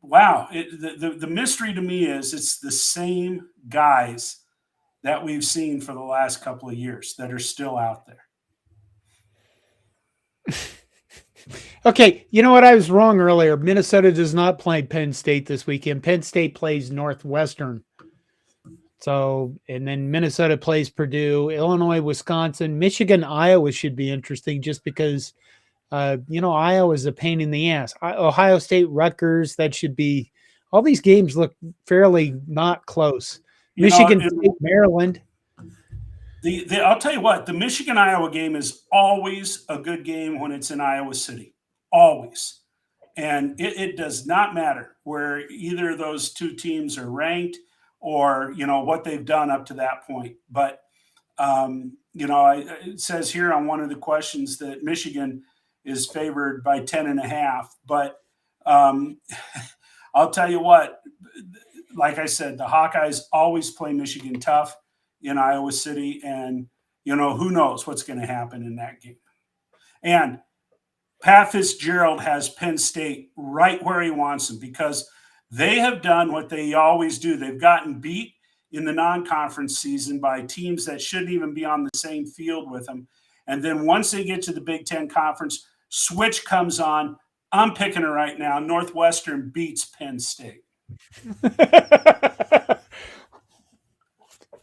[SPEAKER 2] wow, the mystery to me is it's the same guys that we've seen for the last couple of years that are still out there.
[SPEAKER 1] Okay, you know what? I was wrong earlier. Minnesota does not play Penn State this weekend. Penn State plays Northwestern. So, and then Minnesota plays Purdue, Illinois, Wisconsin, Michigan, Iowa should be interesting just because, Iowa is a pain in the ass. Ohio State, Rutgers, that should be, all these games look fairly not close. Michigan State, Maryland.
[SPEAKER 2] I'll tell you what, the Michigan-Iowa game is always a good game when it's in Iowa City. Always. And it does not matter where either of those two teams are ranked or, what they've done up to that point. But, it says here on one of the questions that Michigan is favored by 10.5. But I'll tell you what, like I said, the Hawkeyes always play Michigan tough in Iowa City. And, who knows what's going to happen in that game. And Pat Fitzgerald has Penn State right where he wants them because they have done what they always do. They've gotten beat in the non-conference season by teams that shouldn't even be on the same field with them. And then once they get to the Big Ten Conference, switch comes on. I'm picking it right now. Northwestern beats Penn State.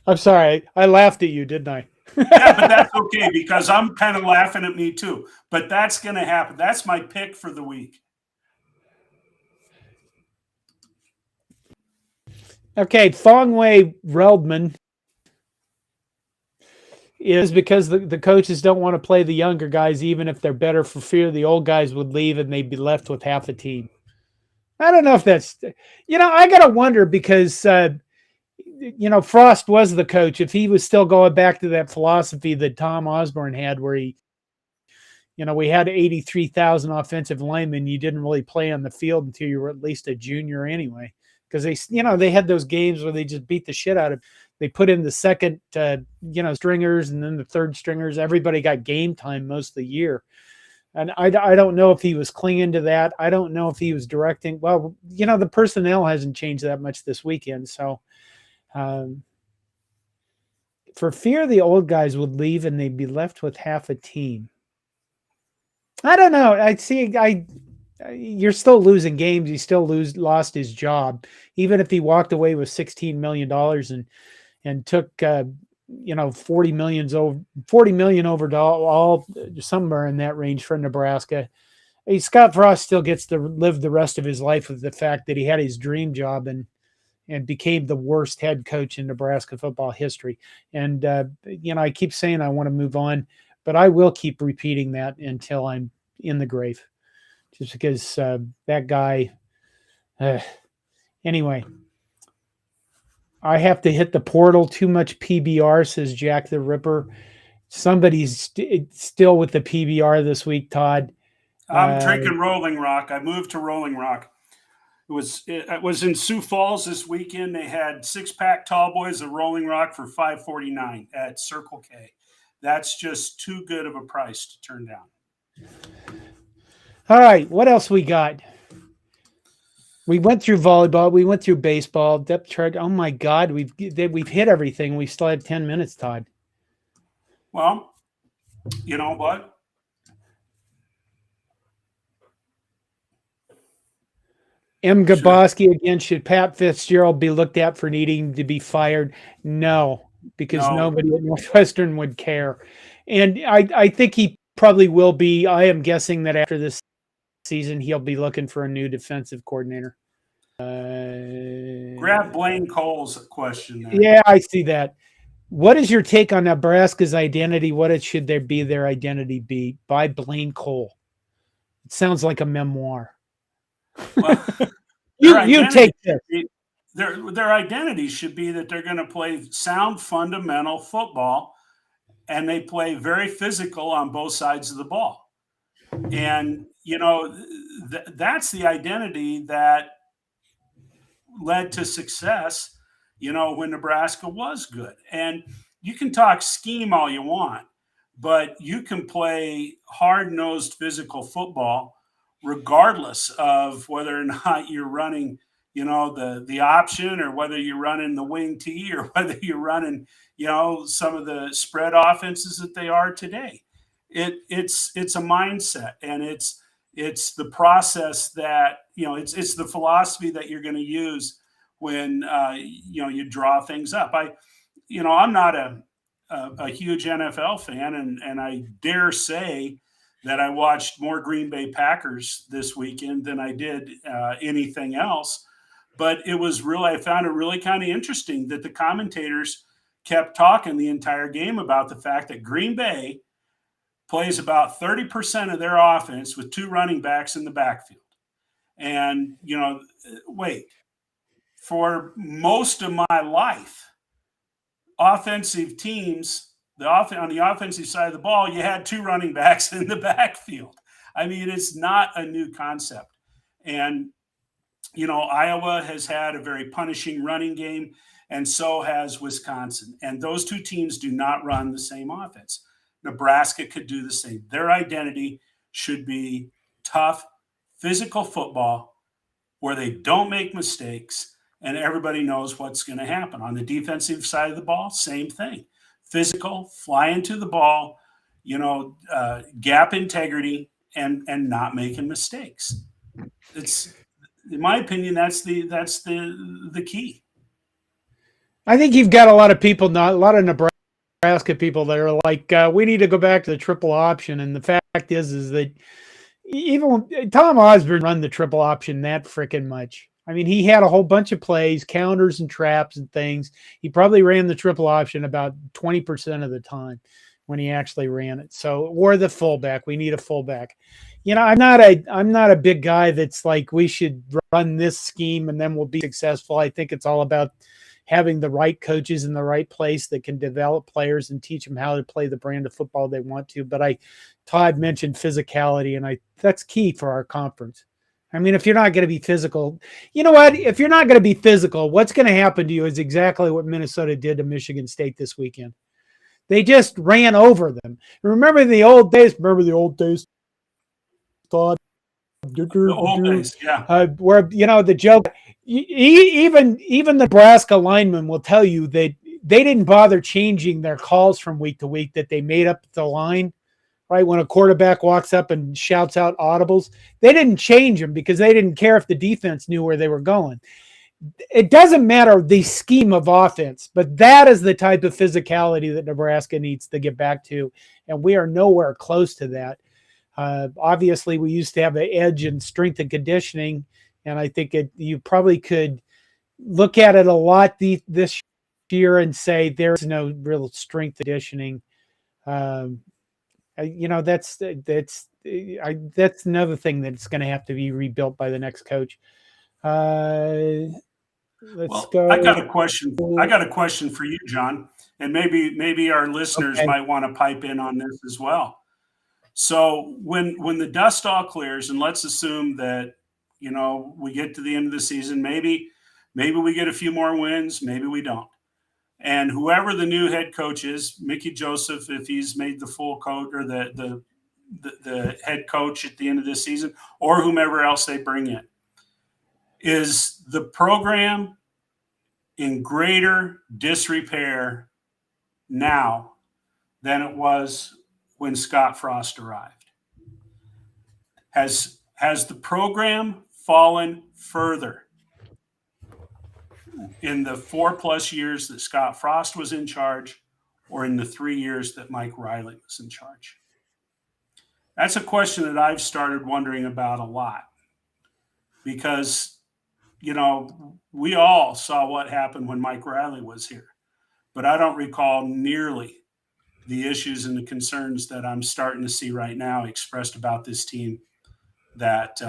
[SPEAKER 1] I'm sorry. I laughed at you, didn't I?
[SPEAKER 2] Yeah, but that's okay because I'm kind of laughing at me too. But that's going to happen. That's my pick for the week.
[SPEAKER 1] Okay, Fongwei Reldman is because the coaches don't want to play the younger guys, even if they're better, for fear the old guys would leave and they'd be left with half a team. I don't know if that's, I got to wonder because, Frost was the coach. If he was still going back to that philosophy that Tom Osborne had, where he, we had 83,000 offensive linemen, you didn't really play on the field until you were at least a junior anyway. Because they had those games where they just beat the shit out of. They put in the second, stringers and then the third stringers. Everybody got game time most of the year. And I don't know if he was clinging to that. I don't know if he was directing. Well, the personnel hasn't changed that much this weekend. So for fear the old guys would leave and they'd be left with half a team. I don't know. You're still losing games. He still lost his job, even if he walked away with $16 million and took 40 million over to all somewhere in that range for Nebraska. Scott Frost still gets to live the rest of his life with the fact that he had his dream job and became the worst head coach in Nebraska football history. And I keep saying I want to move on, but I will keep repeating that until I'm in the grave. Just because that guy, anyway, I have to hit the portal. Too much PBR, says Jack the Ripper. Somebody's still with the PBR this week, Todd.
[SPEAKER 2] I'm drinking Rolling Rock. I moved to Rolling Rock. It was in Sioux Falls this weekend. They had 6-pack tall boys of Rolling Rock for $5.49 at Circle K. That's just too good of a price to turn down.
[SPEAKER 1] All right, what else we got? We went through volleyball. We went through baseball. Depth chart. Oh my God, we've hit everything. We still have 10 minutes, Todd.
[SPEAKER 2] Well, you know what?
[SPEAKER 1] M.
[SPEAKER 2] Sure.
[SPEAKER 1] Gaboski again. Should Pat Fitzgerald be looked at for needing to be fired? No, because
[SPEAKER 2] No.
[SPEAKER 1] nobody at Northwestern would care. And I think he probably will be. I am guessing that after this season, he'll be looking for a new defensive coordinator.
[SPEAKER 2] Grab Blaine Cole's question there.
[SPEAKER 1] Yeah, I see that. What is your take on Nebraska's identity? Should there be their identity be? By Blaine Cole. It sounds like a memoir.
[SPEAKER 2] Well,
[SPEAKER 1] you take this.
[SPEAKER 2] Their identity should be that they're going to play sound fundamental football, and they play very physical on both sides of the ball. And that's the identity that led to success, when Nebraska was good. And you can talk scheme all you want, but you can play hard-nosed physical football regardless of whether or not you're running, the option, or whether you're running the wing T, or whether you're running, some of the spread offenses that they are today. It's a mindset, and it's the process that, it's the philosophy that you're going to use when you draw things up. I'm not a huge NFL fan, and I dare say that I watched more Green Bay Packers this weekend than I did anything else. But I found it really kind of interesting that the commentators kept talking the entire game about the fact that Green Bay plays about 30% of their offense with two running backs in the backfield. And, for most of my life, offensive teams, on the offensive side of the ball, you had two running backs in the backfield. I mean, it's not a new concept. And, Iowa has had a very punishing running game, and so has Wisconsin. And those two teams do not run the same offense. Nebraska could do the same. Their identity should be tough, physical football where they don't make mistakes and everybody knows what's going to happen. On the defensive side of the ball, same thing. Physical, fly into the ball, gap integrity, and not making mistakes. It's, in my opinion, that's the key.
[SPEAKER 1] I think you've got a lot of people, a lot of Nebraska people that are like, we need to go back to the triple option. And the fact is that even when Tom Osborne run the triple option that freaking much. I mean, he had a whole bunch of plays, counters and traps and things. He probably ran the triple option about 20% of the time when he actually ran it. So, or the fullback. We need a fullback. I'm not a big guy that's like, we should run this scheme and then we'll be successful. I think it's all about having the right coaches in the right place that can develop players and teach them how to play the brand of football they want to. But Todd mentioned physicality, and that's key for our conference. I mean, if you're not going to be physical, you know what? If you're not going to be physical, what's going to happen to you is exactly what Minnesota did to Michigan State this weekend. They just ran over them. Remember the old days, Todd?
[SPEAKER 2] The old days, yeah.
[SPEAKER 1] Where the joke, even the Nebraska linemen will tell you that they didn't bother changing their calls from week to week, that they made up the line, right? When a quarterback walks up and shouts out audibles, they didn't change them because they didn't care if the defense knew where they were going. It doesn't matter the scheme of offense, but that is the type of physicality that Nebraska needs to get back to, and we are nowhere close to that. Obviously, we used to have the edge in strength and conditioning, and I think you probably could look at it a lot this year and say there's no real strength conditioning. That's another thing that's going to have to be rebuilt by the next coach. Let's go.
[SPEAKER 2] I got a question. I got a question for you, John, and maybe our listeners might want to pipe in on this as well. So when the dust all clears, and let's assume that we get to the end of the season, maybe we get a few more wins, maybe we don't. And whoever the new head coach is, Mickey Joseph, if he's made the full coach or the the head coach at the end of this season or whomever else they bring in. Is the program in greater disrepair now than it was when Scott Frost arrived? Has the program fallen further in the 4+ years that Scott Frost was in charge or in the 3 years that Mike Riley was in charge? That's a question that I've started wondering about a lot because, we all saw what happened when Mike Riley was here, but I don't recall nearly the issues and the concerns that I'm starting to see right now expressed about this team that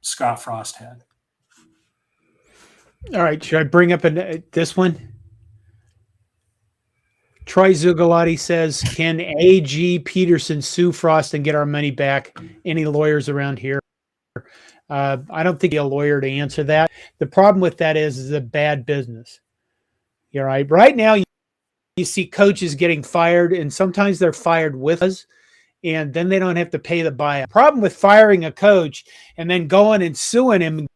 [SPEAKER 2] Scott Frost had.
[SPEAKER 1] All right, should I bring up this one? Troy Zugalati says, can A.G. Peterson sue Frost and get our money back? Any lawyers around here? I don't think a lawyer to answer that. The problem with that is a bad business. You're right. Right now, you see coaches getting fired, and sometimes they're fired with us, and then they don't have to pay the buyout. Problem with firing a coach and then going and suing him and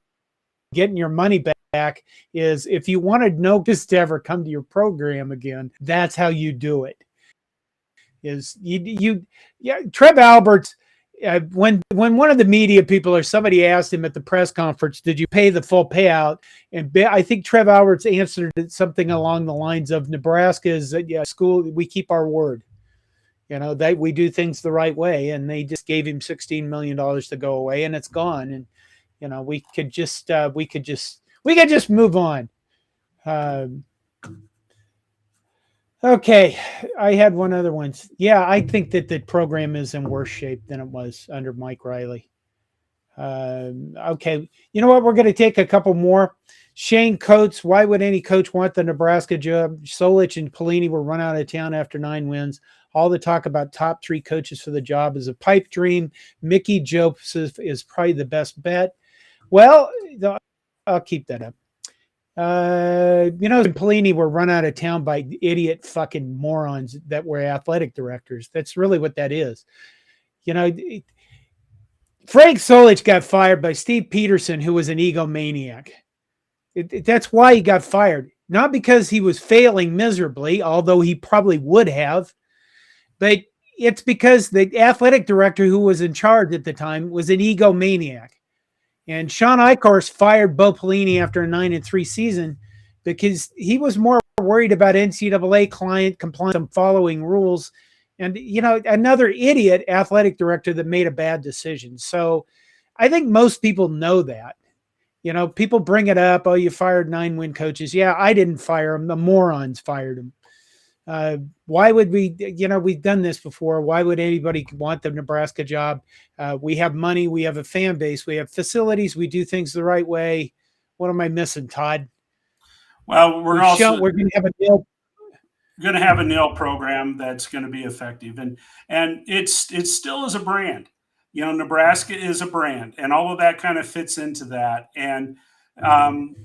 [SPEAKER 1] getting your money back is if you wanted notice to ever come to your program again, that's how you do it. Is Trev Alberts, when one of the media people or somebody asked him at the press conference, did you pay the full payout? And I think Trev Alberts answered something along the lines of, Nebraska is a school, we keep our word. That we do things the right way, and they just gave him $16 million to go away, and it's gone. And we could just move on. Okay, I had one other one. Yeah, I think that the program is in worse shape than it was under Mike Riley. Okay, you know what? We're going to take a couple more. Shane Coates, why would any coach want the Nebraska job? Solich and Pelini were run out of town after 9 wins. All the talk about top 3 coaches for the job is a pipe dream. Mickey Joseph is probably the best bet. Well, I'll keep that up. Pelini were run out of town by idiot fucking morons that were athletic directors. That's really what that is. Frank Solich got fired by Steve Peterson, who was an egomaniac. That's why he got fired. Not because he was failing miserably, although he probably would have, but it's because the athletic director who was in charge at the time was an egomaniac. And Sean Eichhorst fired Bo Pelini after a 9-3 season because he was more worried about NCAA client compliance and following rules. And, another idiot athletic director that made a bad decision. So I think most people know that. People bring it up. Oh, you fired 9-win coaches. Yeah, I didn't fire them. The morons fired them. Why would we, we've done this before. Why would anybody want the Nebraska job? We have money. We have a fan base. We have facilities. We do things the right way. What am I missing, Todd?
[SPEAKER 2] Well, we're going
[SPEAKER 1] to
[SPEAKER 2] have a NIL program that's going to be effective. And it still is a brand. Nebraska is a brand, and all of that kind of fits into that. And, I'm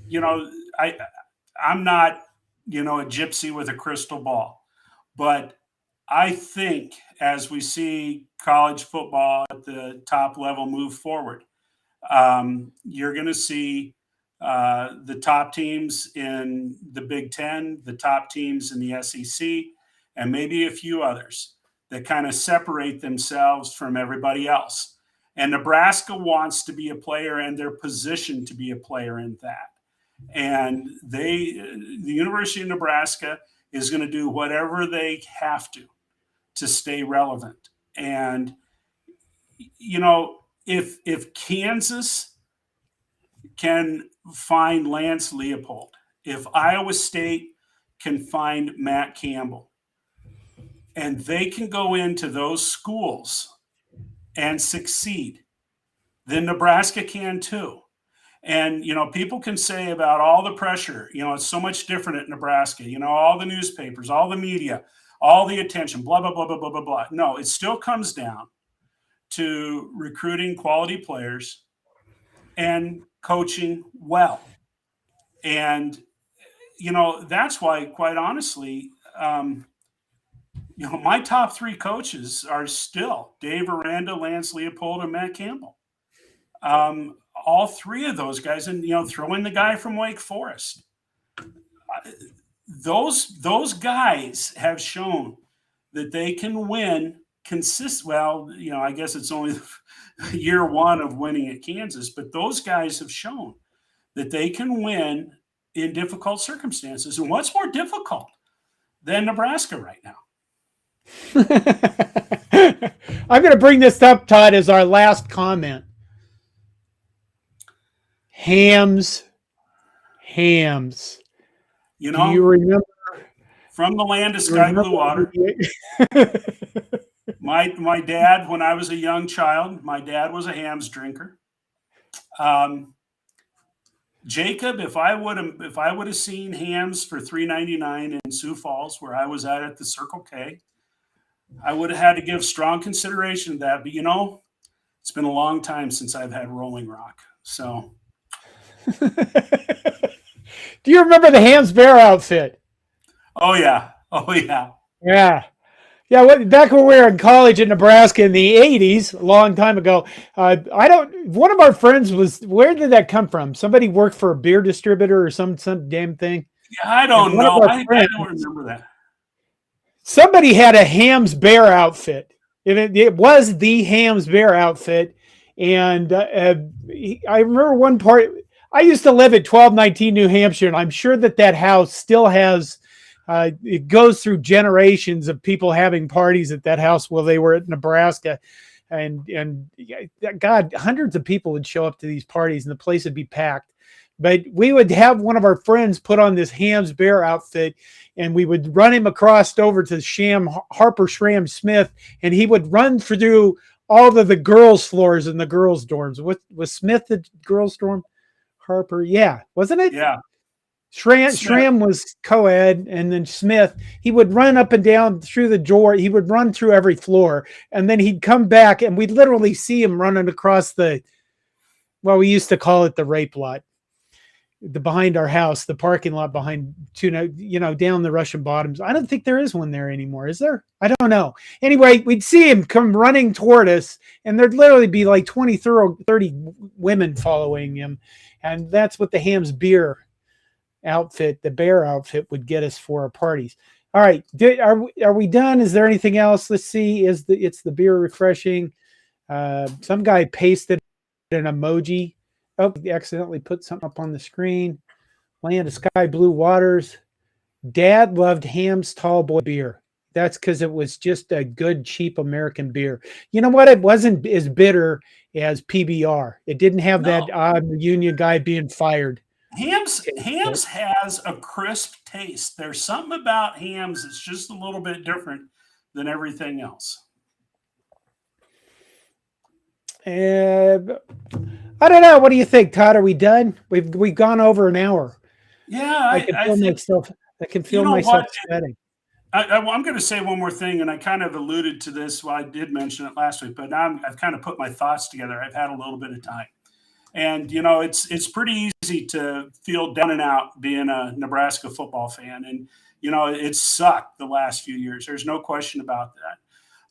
[SPEAKER 2] not, a gypsy with a crystal ball. But I think as we see college football at the top level move forward, you're going to see the top teams in the Big Ten, the top teams in the SEC, and maybe a few others that kind of separate themselves from everybody else. And Nebraska wants to be a player, and they're positioned to be a player in that. And the University of Nebraska is going to do whatever they have to stay relevant. And, if Kansas can find Lance Leopold, if Iowa State can find Matt Campbell, and they can go into those schools and succeed, then Nebraska can too. And, people can say about all the pressure, it's so much different at Nebraska, all the newspapers, all the media, all the attention, blah, blah, blah, blah, blah, blah, blah. No, it still comes down to recruiting quality players and coaching well. And, that's why, quite honestly, my top three coaches are still Dave Aranda, Lance Leopold, and Matt Campbell. All three of those guys, and throw in the guy from Wake Forest. Those guys have shown that they can win Well, I guess it's only year one of winning at Kansas, but those guys have shown that they can win in difficult circumstances. And what's more difficult than Nebraska right now?
[SPEAKER 1] I'm going to bring this up, Todd, as our last comment. Hams. Do you remember?
[SPEAKER 2] From the land of sky blue water. My dad, when I was a young child, my dad was a Hams drinker. Jacob, if I would have seen Hams for $3.99 in Sioux Falls, where I was at the Circle K, I would have had to give strong consideration to that. But it's been a long time since I've had Rolling Rock. So,
[SPEAKER 1] do you remember the Hams Bear outfit?
[SPEAKER 2] Oh yeah.
[SPEAKER 1] Yeah. Back when we were in college in Nebraska in the 80s, a long time ago, one of our friends where did that come from? Somebody worked for a beer distributor or some damn thing.
[SPEAKER 2] Yeah, I don't know. I don't remember that.
[SPEAKER 1] Somebody had a Hams Bear outfit. It was the Hams Bear outfit. And I remember one part, I used to live at 1219 New Hampshire, and I'm sure that house still has, it goes through generations of people having parties at that house while they were at Nebraska. And God, hundreds of people would show up to these parties and the place would be packed. But we would have one of our friends put on this Hams Bear outfit, and we would run him across over to Harper Schramm Smith, and he would run through all of the girls' floors in the girls' dorms. Was Smith the girls' dorm? Harper, yeah, wasn't it?
[SPEAKER 2] Yeah.
[SPEAKER 1] Schramm was co-ed, and then Smith, he would run up and down through the door. He would run through every floor, and then he'd come back, and we'd literally see him running across we used to call it the rape lot, behind our house, the parking lot behind, down the Russian Bottoms. I don't think there is one there anymore. Is there? I don't know. Anyway, we'd see him come running toward us, and there'd literally be like 20, 30 women following him. And that's what the Hams Beer outfit, the bear outfit, would get us for our parties. All right. Are we done? Is there anything else? Let's see. It's the beer refreshing? Some guy pasted an emoji. Oh, he accidentally put something up on the screen. Land of sky blue waters. Dad loved Ham's Tall Boy beer. That's because it was just a good, cheap American beer. You know what? It wasn't as bitter as PBR. It didn't have that odd union guy being fired.
[SPEAKER 2] Hams has a crisp taste. There's something about Hams that's just a little bit different than everything else.
[SPEAKER 1] I don't know. What do you think, Todd? Are we done? We've gone over an hour.
[SPEAKER 2] Yeah,
[SPEAKER 1] I can feel myself sweating.
[SPEAKER 2] I'm going to say one more thing, and I kind of alluded to this. Well, I did mention it last week, but now I've kind of put my thoughts together. I've had a little bit of time, and it's pretty easy to feel down and out being a Nebraska football fan, and it sucked the last few years. There's no question about that.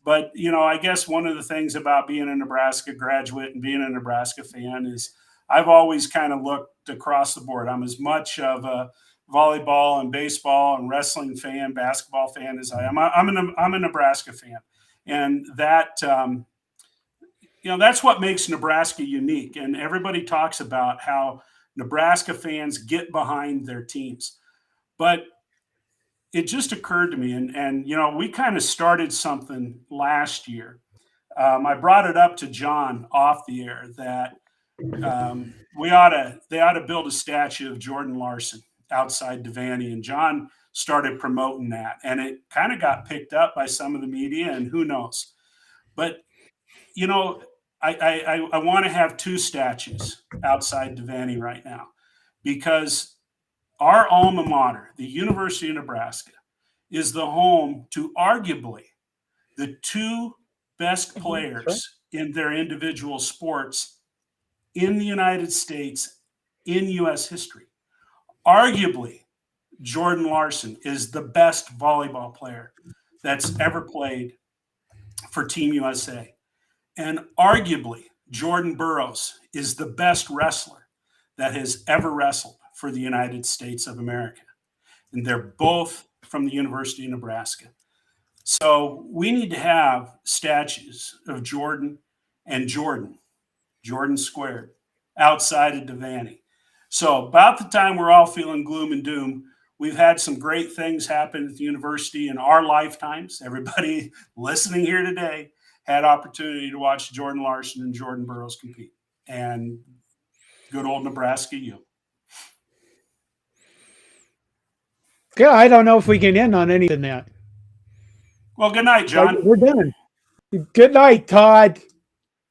[SPEAKER 2] But, I guess one of the things about being a Nebraska graduate and being a Nebraska fan is I've always kind of looked across the board. I'm as much of a volleyball and baseball and wrestling fan, basketball fan as I am. I'm a Nebraska fan. And that, that's what makes Nebraska unique. And everybody talks about how Nebraska fans get behind their teams. But it just occurred to me, and we kind of started something last year. I brought it up to John off the air that they ought to build a statue of Jordan Larson outside Devaney, and John started promoting that, and it kind of got picked up by some of the media, and who knows. But I want to have two statues outside Devaney right now, because our alma mater, the University of Nebraska, is the home to arguably the two best players in their individual sports in the United States in U.S. history. Arguably, Jordan Larson is the best volleyball player that's ever played for Team USA. And arguably, Jordan Burroughs is the best wrestler that has ever wrestled for the United States of America. And they're both from the University of Nebraska. So we need to have statues of Jordan and Jordan squared, outside of Devaney. So about the time we're all feeling gloom and doom, we've had some great things happen at the university in our lifetimes. Everybody listening here today had opportunity to watch Jordan Larson and Jordan Burroughs compete. And good old Nebraska U.
[SPEAKER 1] Yeah, I don't know if we can end on anything that.
[SPEAKER 2] Well, good night, John.
[SPEAKER 1] We're done. Good night, Todd.